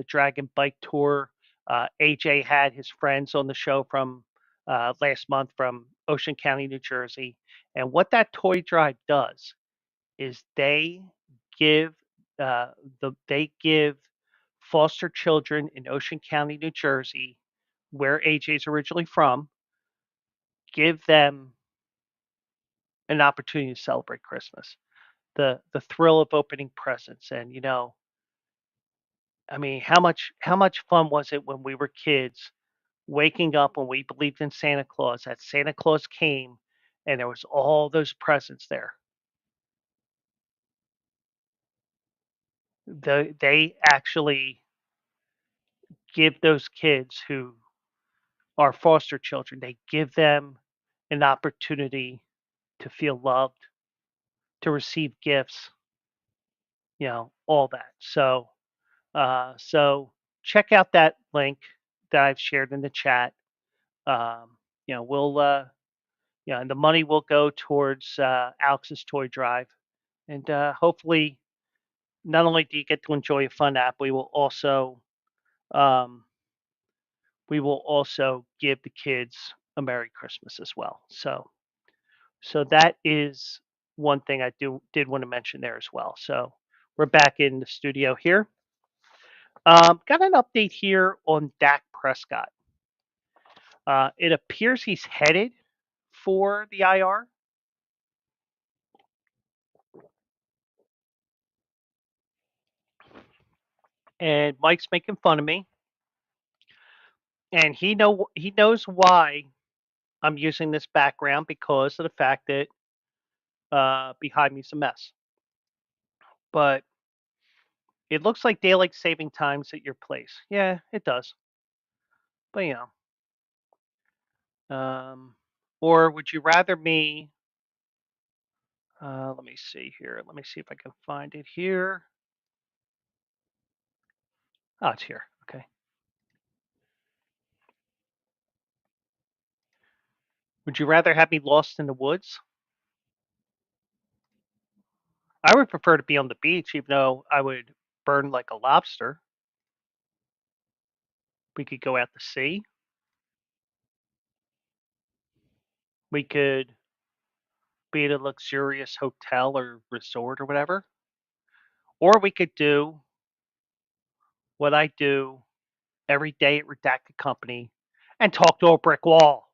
Dragon Bike Tour. AJ had his friends on the show from last month from Ocean County, New Jersey, and what that toy drive does is give uh, they give foster children in Ocean County, New Jersey, where AJ's originally from, give them an opportunity to celebrate Christmas. The thrill of opening presents, and I mean, how much fun was it when we were kids, waking up when we believed in Santa Claus, that Santa Claus came and there was all those presents there. They actually give those kids who are foster children, they give them an opportunity to feel loved, to receive gifts. all that. So check out that link that I've shared in the chat. Um, we'll and the money will go towards Alex's toy drive, and hopefully, not only do you get to enjoy a fun app, um, we will also give the kids a Merry Christmas as well. So that is one thing I did want to mention there as well. So we're back in the studio here. Got an update here on Dak Prescott. It appears he's headed for the IR, and Mike's making fun of me, and he knows why I'm using this background because of the fact that behind me's a mess. But it looks like daylight saving times at your place. Yeah, it does. But or would you rather me? Let me see here. Let me see if I can find it here. Oh, it's here. Okay. Would you rather have me lost in the woods? I would prefer to be on the beach, even though I would burn like a lobster. We could go out to sea. We could be at a luxurious hotel or resort or whatever. Or we could do what I do every day at Redacted Company and talk to a brick wall.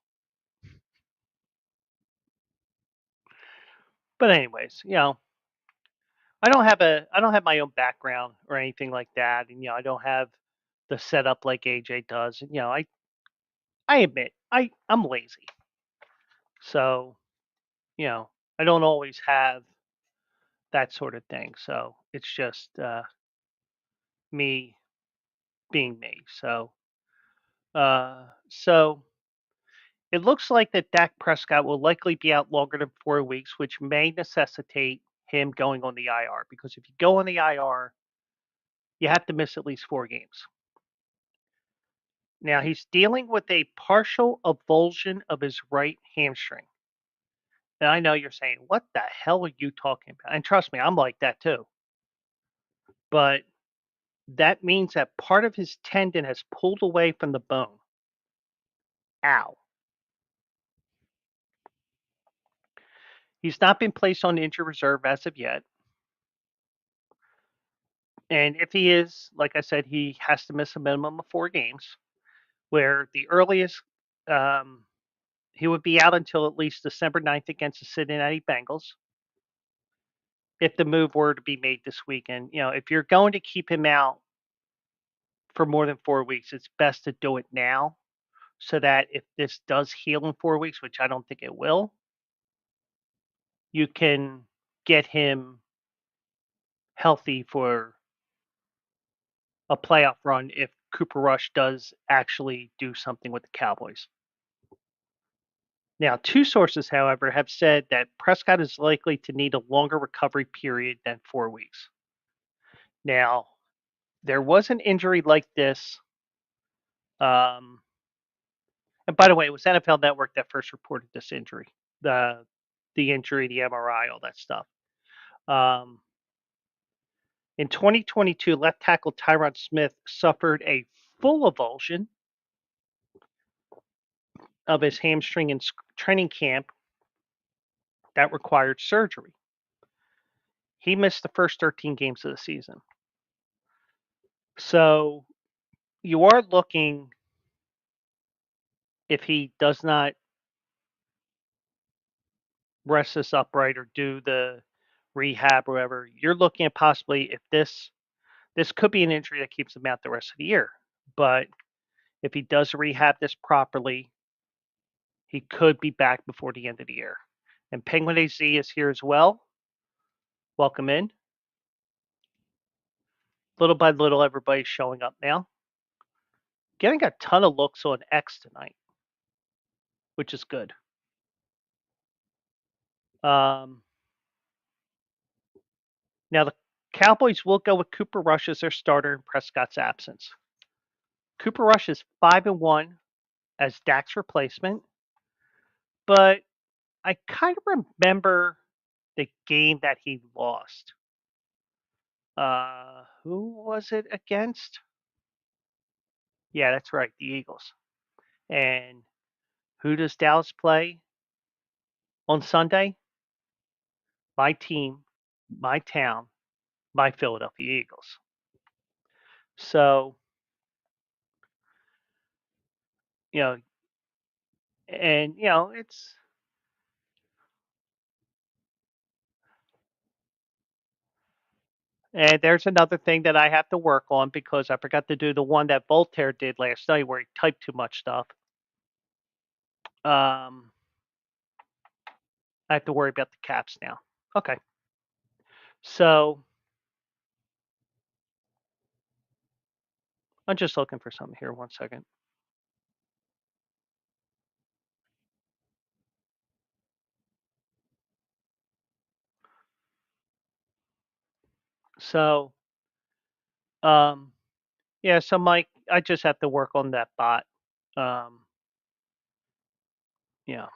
But anyways, I don't have my own background or anything like that, and I don't have the setup like AJ does. And I admit I'm lazy, so you know I don't always have that sort of thing. So it's just me being me. So it looks like that Dak Prescott will likely be out longer than 4 weeks, which may necessitate him going on the IR. Because if you go on the IR, you have to miss at least 4 games. Now he's dealing with a partial avulsion of his right hamstring. And I know you're saying, "What the hell are you talking about?" And trust me, I'm like that too. But that means that part of his tendon has pulled away from the bone. Ow. He's not been placed on injury reserve as of yet. And if he is, like I said, he has to miss a minimum of 4 games, where the earliest um, he would be out until at least December 9th against the Cincinnati Bengals. If the move were to be made this weekend, if you're going to keep him out for more than 4 weeks, it's best to do it now so that if this does heal in 4 weeks, which I don't think it will, you can get him healthy for a playoff run if Cooper Rush does actually do something with the Cowboys. Now, two sources, however, have said that Prescott is likely to need a longer recovery period than 4 weeks. Now, there was an injury like this. And by the way, it was NFL Network that first reported this injury, the the injury, the MRI, all that stuff. Um, in 2022, left tackle Tyron Smith suffered a full avulsion of his hamstring in training camp that required surgery. He missed the first 13 games of the season. So you are looking, if he does not rest this upright or do the rehab or whatever, you're looking at possibly, if this could be an injury that keeps him out the rest of the year. But if he does rehab this properly, he could be back before the end of the year. And Penguin AZ is here as well. Welcome in. Little by little, everybody's showing up now. Getting a ton of looks on X tonight, which is good. Um, now, Cowboys will go with Cooper Rush as their starter in Prescott's absence. Cooper Rush is 5-1 as Dak's replacement, but I kind of remember the game that he lost. Who was it against? Yeah, that's right, the Eagles. And who does Dallas play on Sunday? My team, my town, my Philadelphia Eagles. So, you know, and it's and there's another thing that I have to work on because I forgot to do the one that Voltaire did last night where he typed too much stuff. Um, I have to worry about the caps now. Okay. So I'm just looking for something here. One second. So, um, yeah. So Mike, I just have to work on that bot. Um, yeah,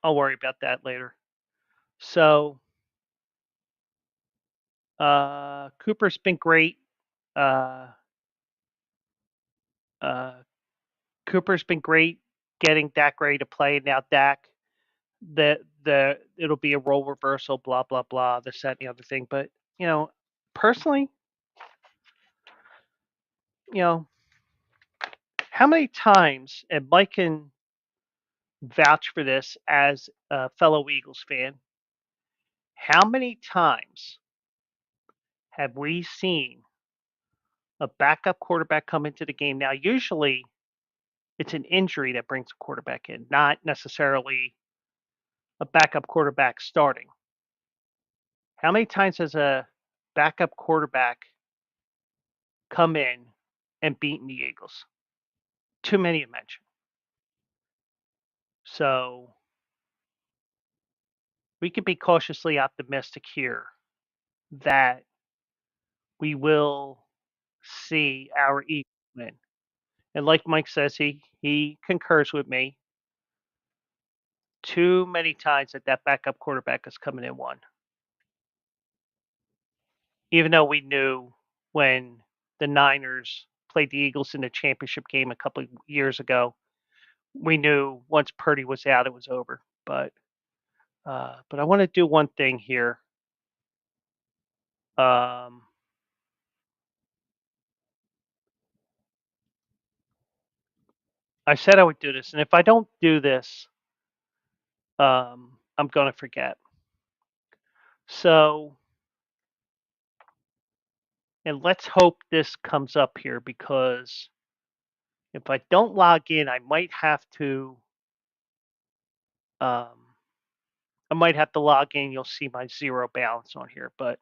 I'll worry about that later. So, Cooper's been great. Uh, uh, Cooper's been great getting Dak ready to play. Now Dak, the it'll be a role reversal, blah blah blah, this that and the other thing. But personally, you know, how many times, and Mike can vouch for this as a fellow Eagles fan, how many times have we seen a backup quarterback come into the game? Now, usually it's an injury that brings a quarterback in, not necessarily a backup quarterback starting. How many times has a backup quarterback come in and beaten the Eagles? Too many to mention. So we could be cautiously optimistic here that we will see our Eagles win. And like Mike says, he concurs with me. Too many times that backup quarterback is coming in one. Even though we knew when the Niners played the Eagles in the championship game a couple of years ago, we knew once Purdy was out, it was over. But I want to do one thing here. Um, I said I would do this, and if I don't do this, I'm going to forget. So, and let's hope this comes up here because if I don't log in, um, I might have to log in. You'll see my zero balance on here. But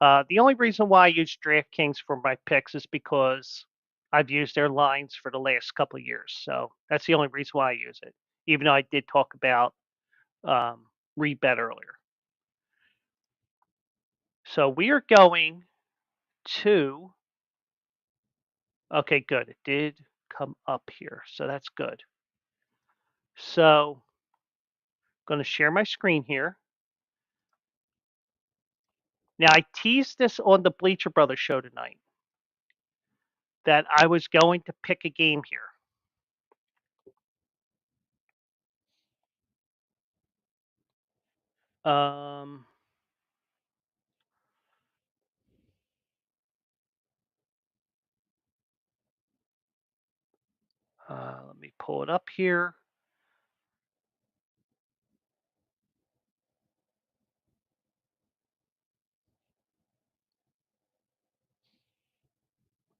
the only reason why I use DraftKings for my picks is because I've used their lines for the last couple of years. So that's the only reason why I use it. Even though I did talk about rebet earlier. So we are going to. Okay, good. It did come up here, so that's good. So I'm going to share my screen here. Now I teased this on the Bleacher Brothers show tonight that I was going to pick a game here. Um, let me pull it up here.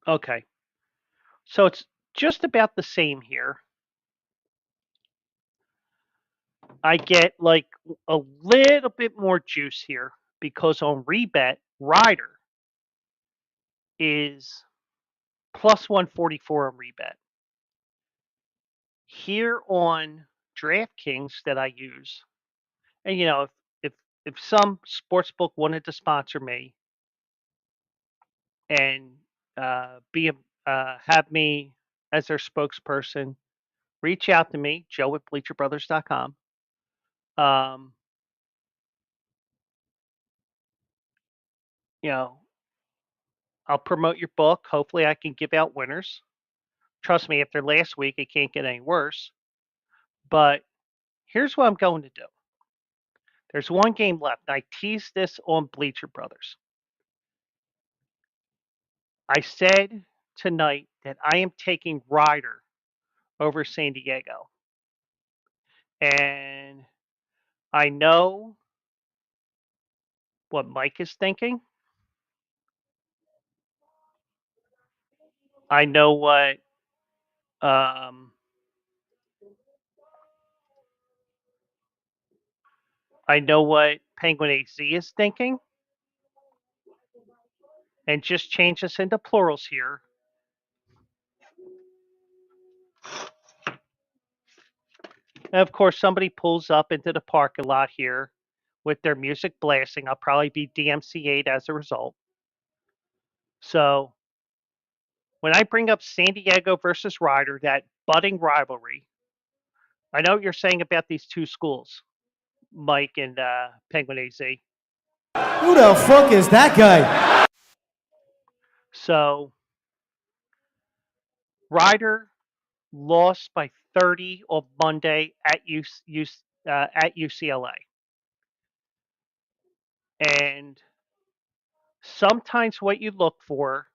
Okay, so it's just about the same here. I get like a little bit more juice here because on rebet, Ryder is plus 144 on rebet. Here on DraftKings that I use, and if if some sports book wanted to sponsor me, and have me as their spokesperson. Reach out to me, Joe at BleacherBrothers.com. Um, you know, I'll promote your book. Hopefully, I can give out winners. Trust me, after last week, it can't get any worse. But here's what I'm going to do. There's one game left. I teased this on Bleacher Brothers. I said tonight that I am taking Ryder over San Diego. And I know what Mike is thinking. I know what um, Penguin AZ is thinking. And just change this into plurals here. And of course, somebody pulls up into the parking lot here with their music blasting. I'll probably be DMCA'd as a result. So when I bring up San Diego versus Ryder, that budding rivalry, I know what you're saying about these two schools, Mike and Penguin AZ. Who the fuck is that guy? So Ryder lost by 30 on Monday at UCLA. And sometimes what you look for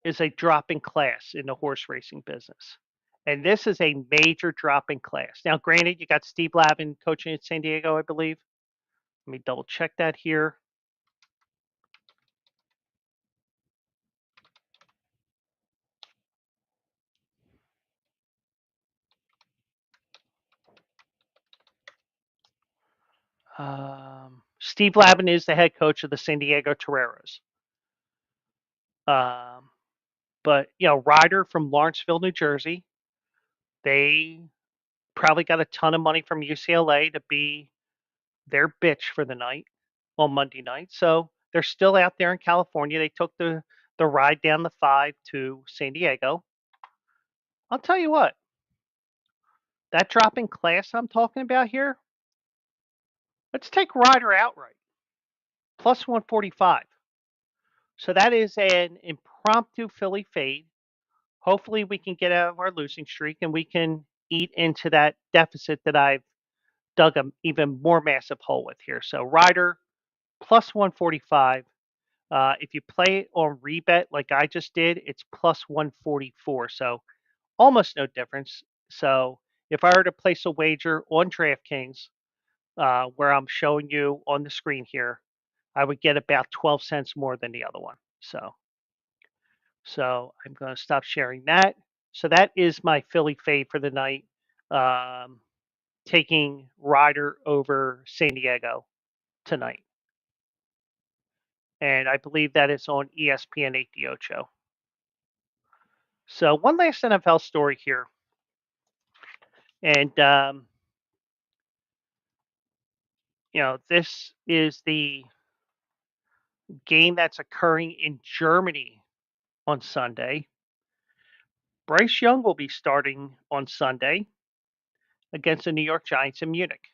is a drop in class in the horse racing business. And this is a major drop in class. Now, granted, you got Steve Lavin coaching at San Diego, I believe. Let me double check that here. Steve Lavin is the head coach of the San Diego Toreros. But, Ryder from Lawrenceville, New Jersey, they probably got a ton of money from UCLA to be their bitch for the night on Monday night. So they're still out there in California. They took the ride down the 5 to San Diego. I'll tell you what, that drop in class I'm talking about here, let's take Ryder outright, plus 145. So that is an impromptu Philly fade. Hopefully, we can get out of our losing streak and we can eat into that deficit that I've dug an even more massive hole with here. So Ryder plus 145. If you play it on rebet like I just did, it's plus 144. So almost no difference. So if I were to place a wager on DraftKings, where I'm showing you on the screen here, I would get about 12 cents more than the other one. So I'm going to stop sharing that. So that is my Philly fade for the night. Taking Ryder over San Diego tonight. And I believe that is on ESPN 8 the Ocho. So one last NFL story here. And, this is the game that's occurring in Germany on Sunday. Bryce Young will be starting on Sunday against the New York Giants in Munich.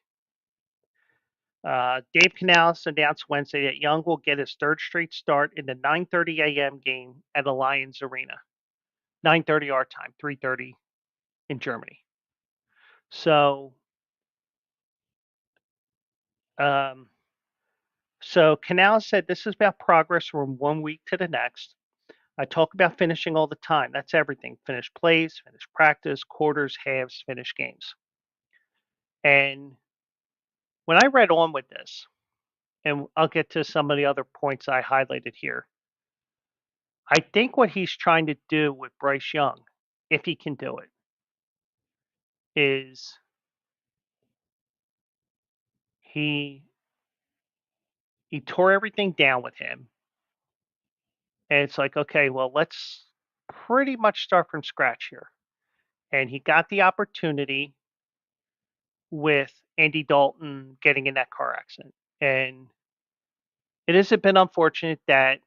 Dave Canales announced Wednesday that Young will get his third straight start in the 9:30 a.m. game at Allianz Arena. 9:30 our time, 3:30 in Germany. So, um, Canales said this is about progress from one week to the next. I talk about finishing all the time. That's everything. Finish plays, finish practice, quarters, halves, finish games. And when I read on with this, and I'll get to some of the other points I highlighted here, I think what he's trying to do with Bryce Young, if he can do it, is he tore everything down with him. And it's like, okay, well, let's pretty much start from scratch here. And he got the opportunity with Andy Dalton getting in that car accident. And it has been unfortunate that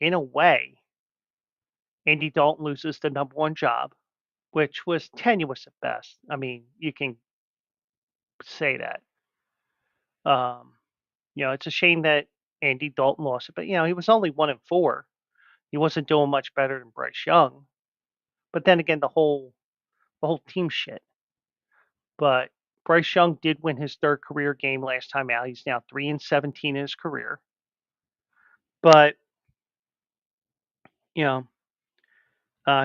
in a way, Andy Dalton loses the number one job, which was tenuous at best. I mean, you can say that. Um, it's a shame that Andy Dalton lost it, but he was only 1-4. He wasn't doing much better than Bryce Young. But then again, the whole team shit. But Bryce Young did win his third career game last time out. He's now 3-17 in his career. But you know,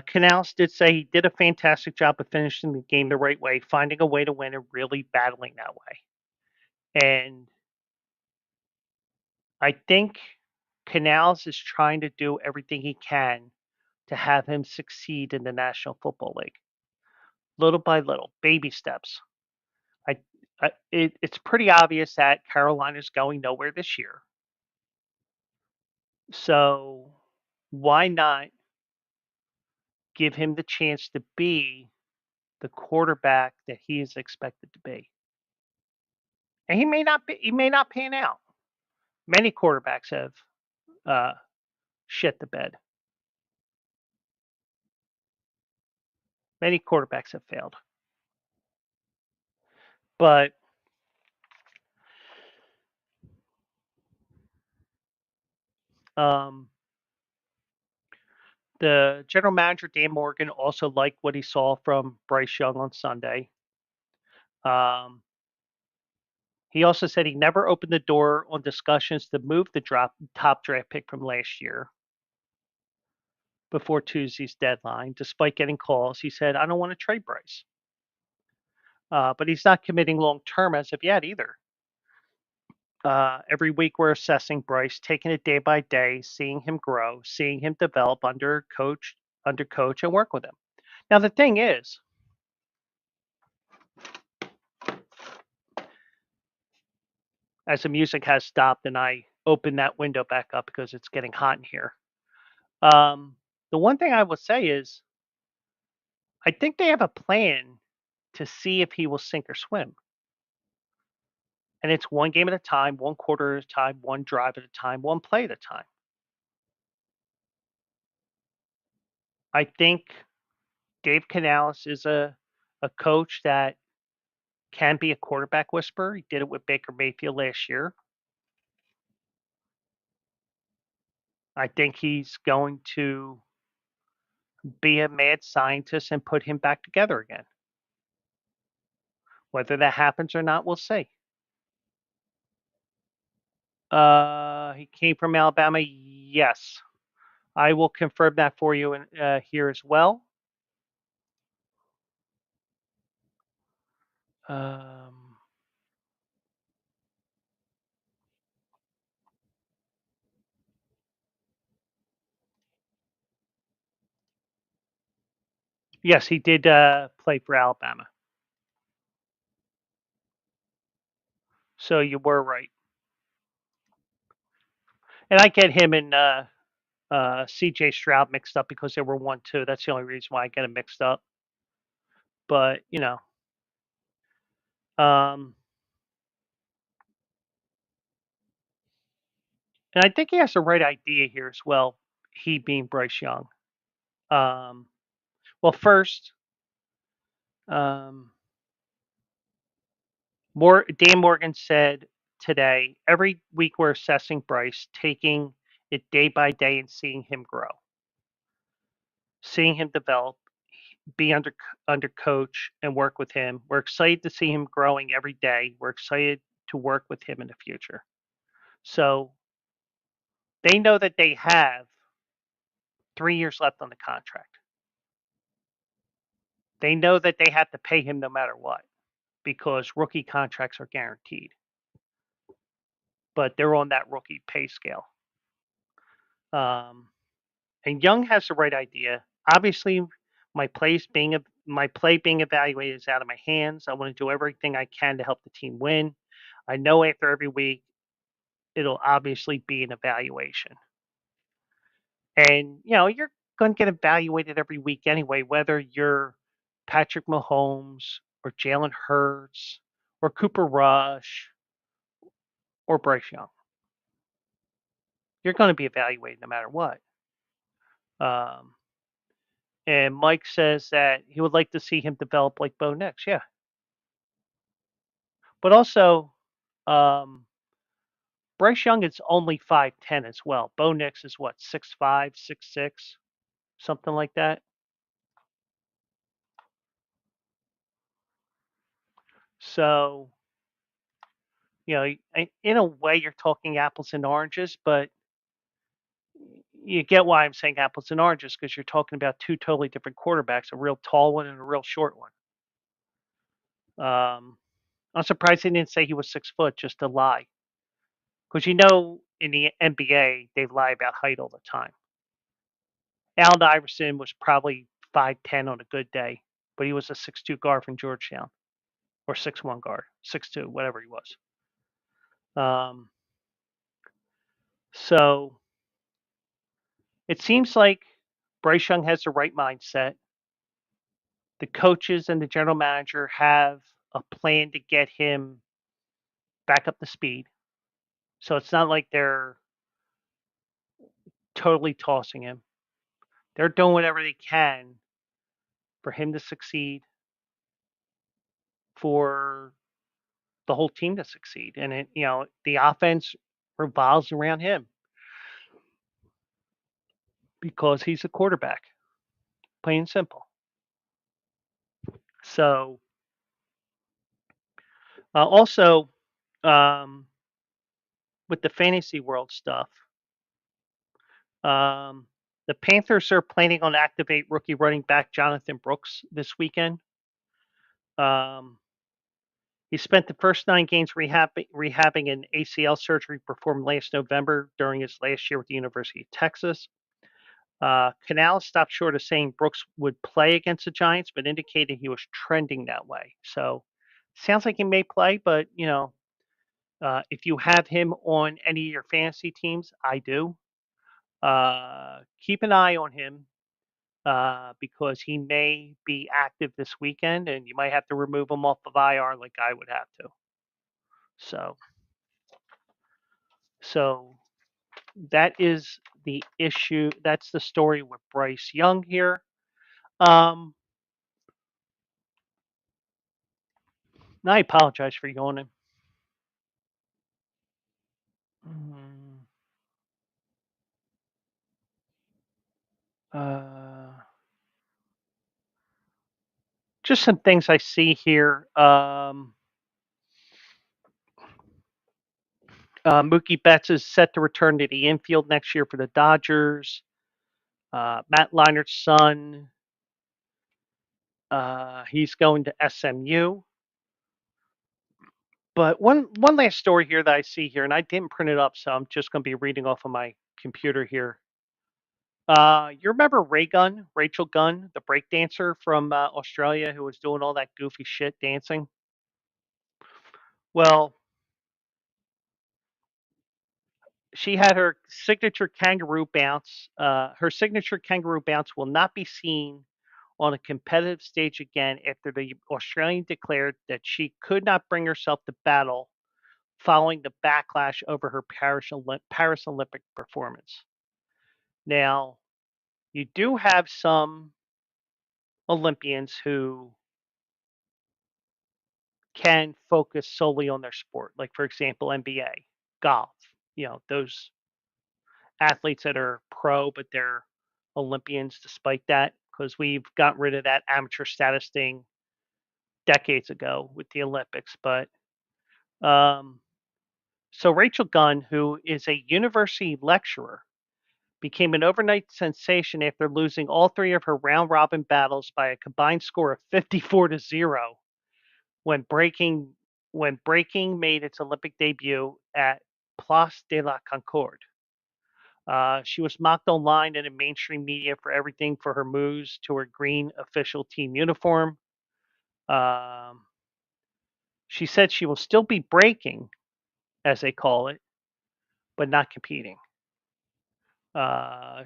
Canales did say he did a fantastic job of finishing the game the right way, finding a way to win and really battling that way. And I think Canales is trying to do everything he can to have him succeed in the National Football League, little by little, baby steps. I, it's pretty obvious that Carolina's going nowhere this year. So why not give him the chance to be the quarterback that he is expected to be? And he may not pan out. Many quarterbacks have uh, shit the bed. Many quarterbacks have failed. But um, the general manager, Dan Morgan, also liked what he saw from Bryce Young on Sunday. Um, he also said he never opened the door on discussions to move the top draft pick from last year before Tuesday's deadline. Despite getting calls, he said, I don't want to trade Bryce. But he's not committing long term as of yet either. Every week we're assessing Bryce, taking it day by day, seeing him grow, seeing him develop under coach, and work with him. Now the thing is, as the music has stopped and I open that window back up because it's getting hot in here. The one thing I will say is, I think they have a plan to see if he will sink or swim. And it's one game at a time, one quarter at a time, one drive at a time, one play at a time. I think Dave Canales is a coach that can be a quarterback whisperer. He did it with Baker Mayfield last year. I think he's going to be a mad scientist and put him back together again. Whether that happens or not, we'll see. He came from Alabama. Yes, I will confirm that for you here as well. Um, yes, he did play for Alabama. So you were right. And I get him and CJ Stroud mixed up because they were 1-2. That's the only reason why I get them mixed up. But, um, and I think he has the right idea here as well, he being Bryce Young. Um, well, first, um, Dan Morgan said today, every week we're assessing Bryce, taking it day by day and seeing him grow, seeing him develop, be under coach and work with him. We're excited to see him growing every day. We're excited to work with him in the future. So they know that they have 3 years left on the contract. They know that they have to pay him no matter what because rookie contracts are guaranteed. But they're on that rookie pay scale. Um, and Young has the right idea. Obviously, my play being evaluated is out of my hands. I want to do everything I can to help the team win. I know after every week, it'll obviously be an evaluation. And you're going to get evaluated every week anyway, whether you're Patrick Mahomes or Jalen Hurts or Cooper Rush or Bryce Young. you're going to be evaluated no matter what. Um, and Mike says that he would like to see him develop like Bo Nix. Yeah, but also um, Bryce Young is only 5'10" as well. Bo Nix is what, 6'5", 6'6", something like that. So, in a way, you're talking apples and oranges, but you get why I'm saying apples and oranges because you're talking about two totally different quarterbacks, a real tall one and a real short one. I'm surprised he didn't say he was 6 foot just to lie, because in the NBA they lie about height all the time. Allen Iverson was probably 5'10" on a good day, but he was a 6'2" guard from Georgetown, or 6'1" guard, 6'2", whatever he was. Um, so it seems like Bryce Young has the right mindset. The coaches and the general manager have a plan to get him back up to speed. So it's not like they're totally tossing him. They're doing whatever they can for him to succeed, for the whole team to succeed. And the offense revolves around him because he's a quarterback, plain and simple. So also um, with the fantasy world stuff, um, the Panthers are planning on activate rookie running back Jonathan Brooks this weekend. Um, he spent the first 9 games rehabbing an ACL surgery performed last November during his last year with the University of Texas. Canales stopped short of saying Brooks would play against the Giants, but indicated he was trending that way. So sounds like he may play, but if you have him on any of your fantasy teams, I do. Keep an eye on him because he may be active this weekend, and you might have to remove him off of IR like I would have to. So, so that is the issue. That's the story with Bryce Young here. Um, I apologize for yawning. Mm, Uh, just some things I see here. Mookie Betts is set to return to the infield next year for the Dodgers. Matt Leinert's son, he's going to SMU. But one last story here that I see here, and I didn't print it up, so I'm just going to be reading off of my computer here. You remember Rachel Gunn, the break dancer from Australia who was doing all that goofy shit dancing? Well, she had her signature kangaroo bounce. Her signature kangaroo bounce will not be seen on a competitive stage again after the Australian declared that she could not bring herself to battle following the backlash over her Paris Olympic performance. Now, you do have some Olympians who can focus solely on their sport, like, for example, NBA, golf, those athletes that are pro, but they're Olympians despite that, because we've got rid of that amateur status thing decades ago with the Olympics. But um, so Rachel Gunn, who is a university lecturer, became an overnight sensation after losing all three of her round robin battles by a combined score of 54-0 when breaking made its Olympic debut at Place de la Concorde. She was mocked online and in mainstream media for everything for her moves to her green official team uniform. Um, she said she will still be breaking, as they call it, but not competing.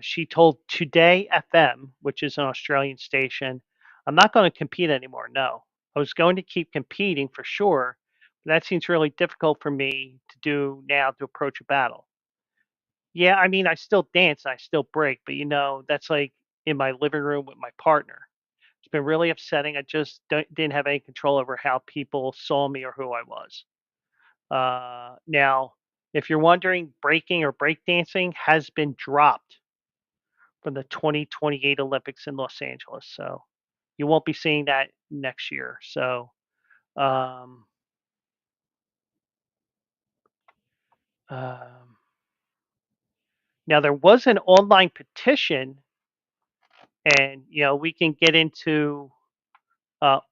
She told Today FM, which is an Australian station, I'm not going to compete anymore. No, I was going to keep competing for sure, but that seems really difficult for me to do now to approach a battle. Yeah, I mean, I still dance, I still break, but that's like in my living room with my partner. It's been really upsetting. I just didn't have any control over how people saw me or who I was. Now, if you're wondering, breaking or breakdancing has been dropped from the 2028 Olympics in Los Angeles. So you won't be seeing that next year. So um, um, now there was an online petition, and we can get into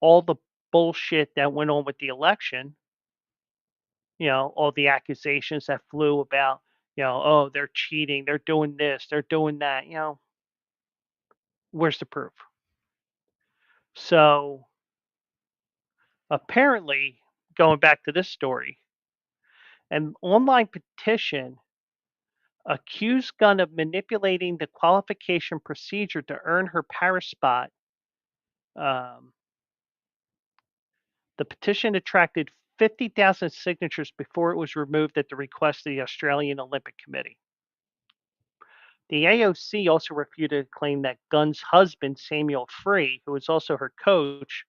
all the bullshit that went on with the election. All the accusations that flew about, oh, they're cheating, they're doing this, they're doing that. Where's the proof? So apparently, going back to this story, an online petition accused Gunn of manipulating the qualification procedure to earn her Paris spot. Um, the petition attracted 50,000 signatures before it was removed at the request of the Australian Olympic Committee. The AOC also refuted a claim that Gunn's husband, Samuel Free, who was also her coach,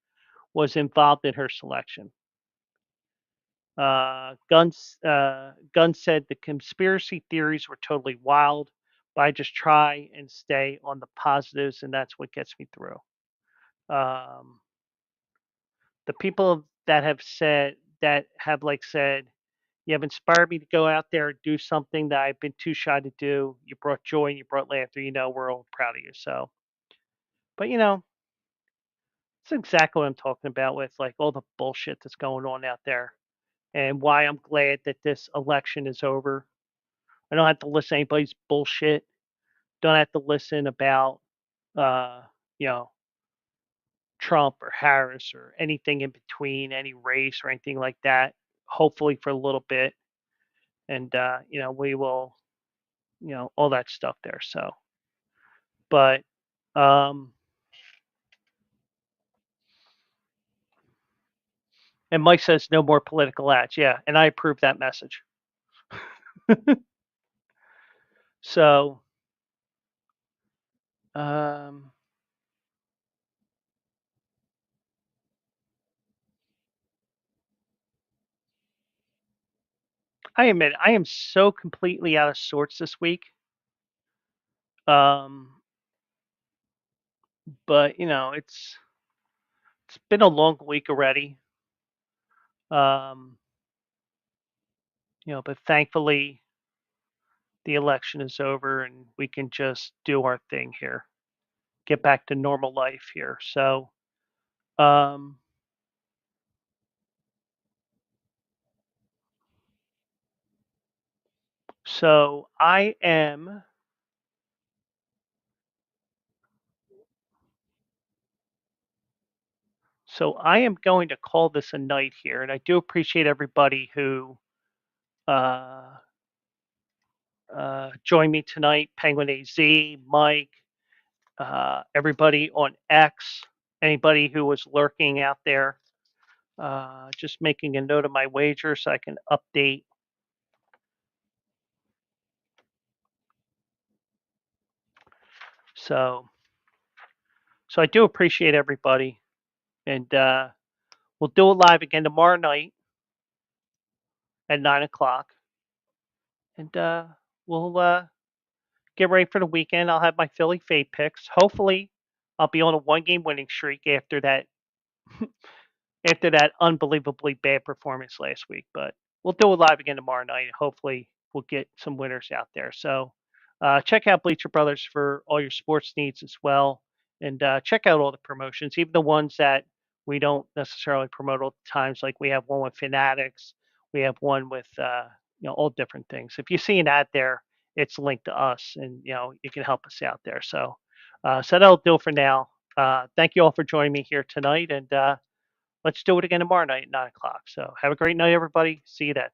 was involved in her selection. Gunn said the conspiracy theories were totally wild, but I just try and stay on the positives, and that's what gets me through. Um, the people that have like said, you have inspired me to go out there and do something that I've been too shy to do. You brought joy and you brought laughter. We're all proud of you. So, but it's exactly what I'm talking about with like all the bullshit that's going on out there, and why I'm glad that this election is over. I don't have to listen to anybody's bullshit. Don't have to listen about uh, you know, Trump or Harris or anything in between, any race or anything like that. Hopefully for a little bit. And we will, all that stuff there. So but um and Mike says no more political ads. Yeah, and I approve that message. So um I admit I am so completely out of sorts this week. Um, but it's been a long week already. Um, but thankfully the election is over and we can just do our thing here. Get back to normal life here. Um so I am going to call this a night here, and I do appreciate everybody who uh joined me tonight. Penguin AZ, Mike, everybody on X, anybody who was lurking out there. Just making a note of my wager so I can update. So, so I do appreciate everybody, and we'll do it live again tomorrow night at 9 o'clock, and we'll get ready for the weekend. I'll have my Philly fade picks. Hopefully, I'll be on a one-game winning streak after that unbelievably bad performance last week. But we'll do it live again tomorrow night. Hopefully, we'll get some winners out there. So check out Bleacher Brothers for all your sports needs as well. And check out all the promotions, even the ones that we don't necessarily promote all the times. Like we have one with Fanatics, we have one with all different things. If you see an ad there, it's linked to us, and you can help us out there. So that'll do it for now. Thank you all for joining me here tonight, and let's do it again tomorrow night at 9 o'clock. So have a great night, everybody. See you then.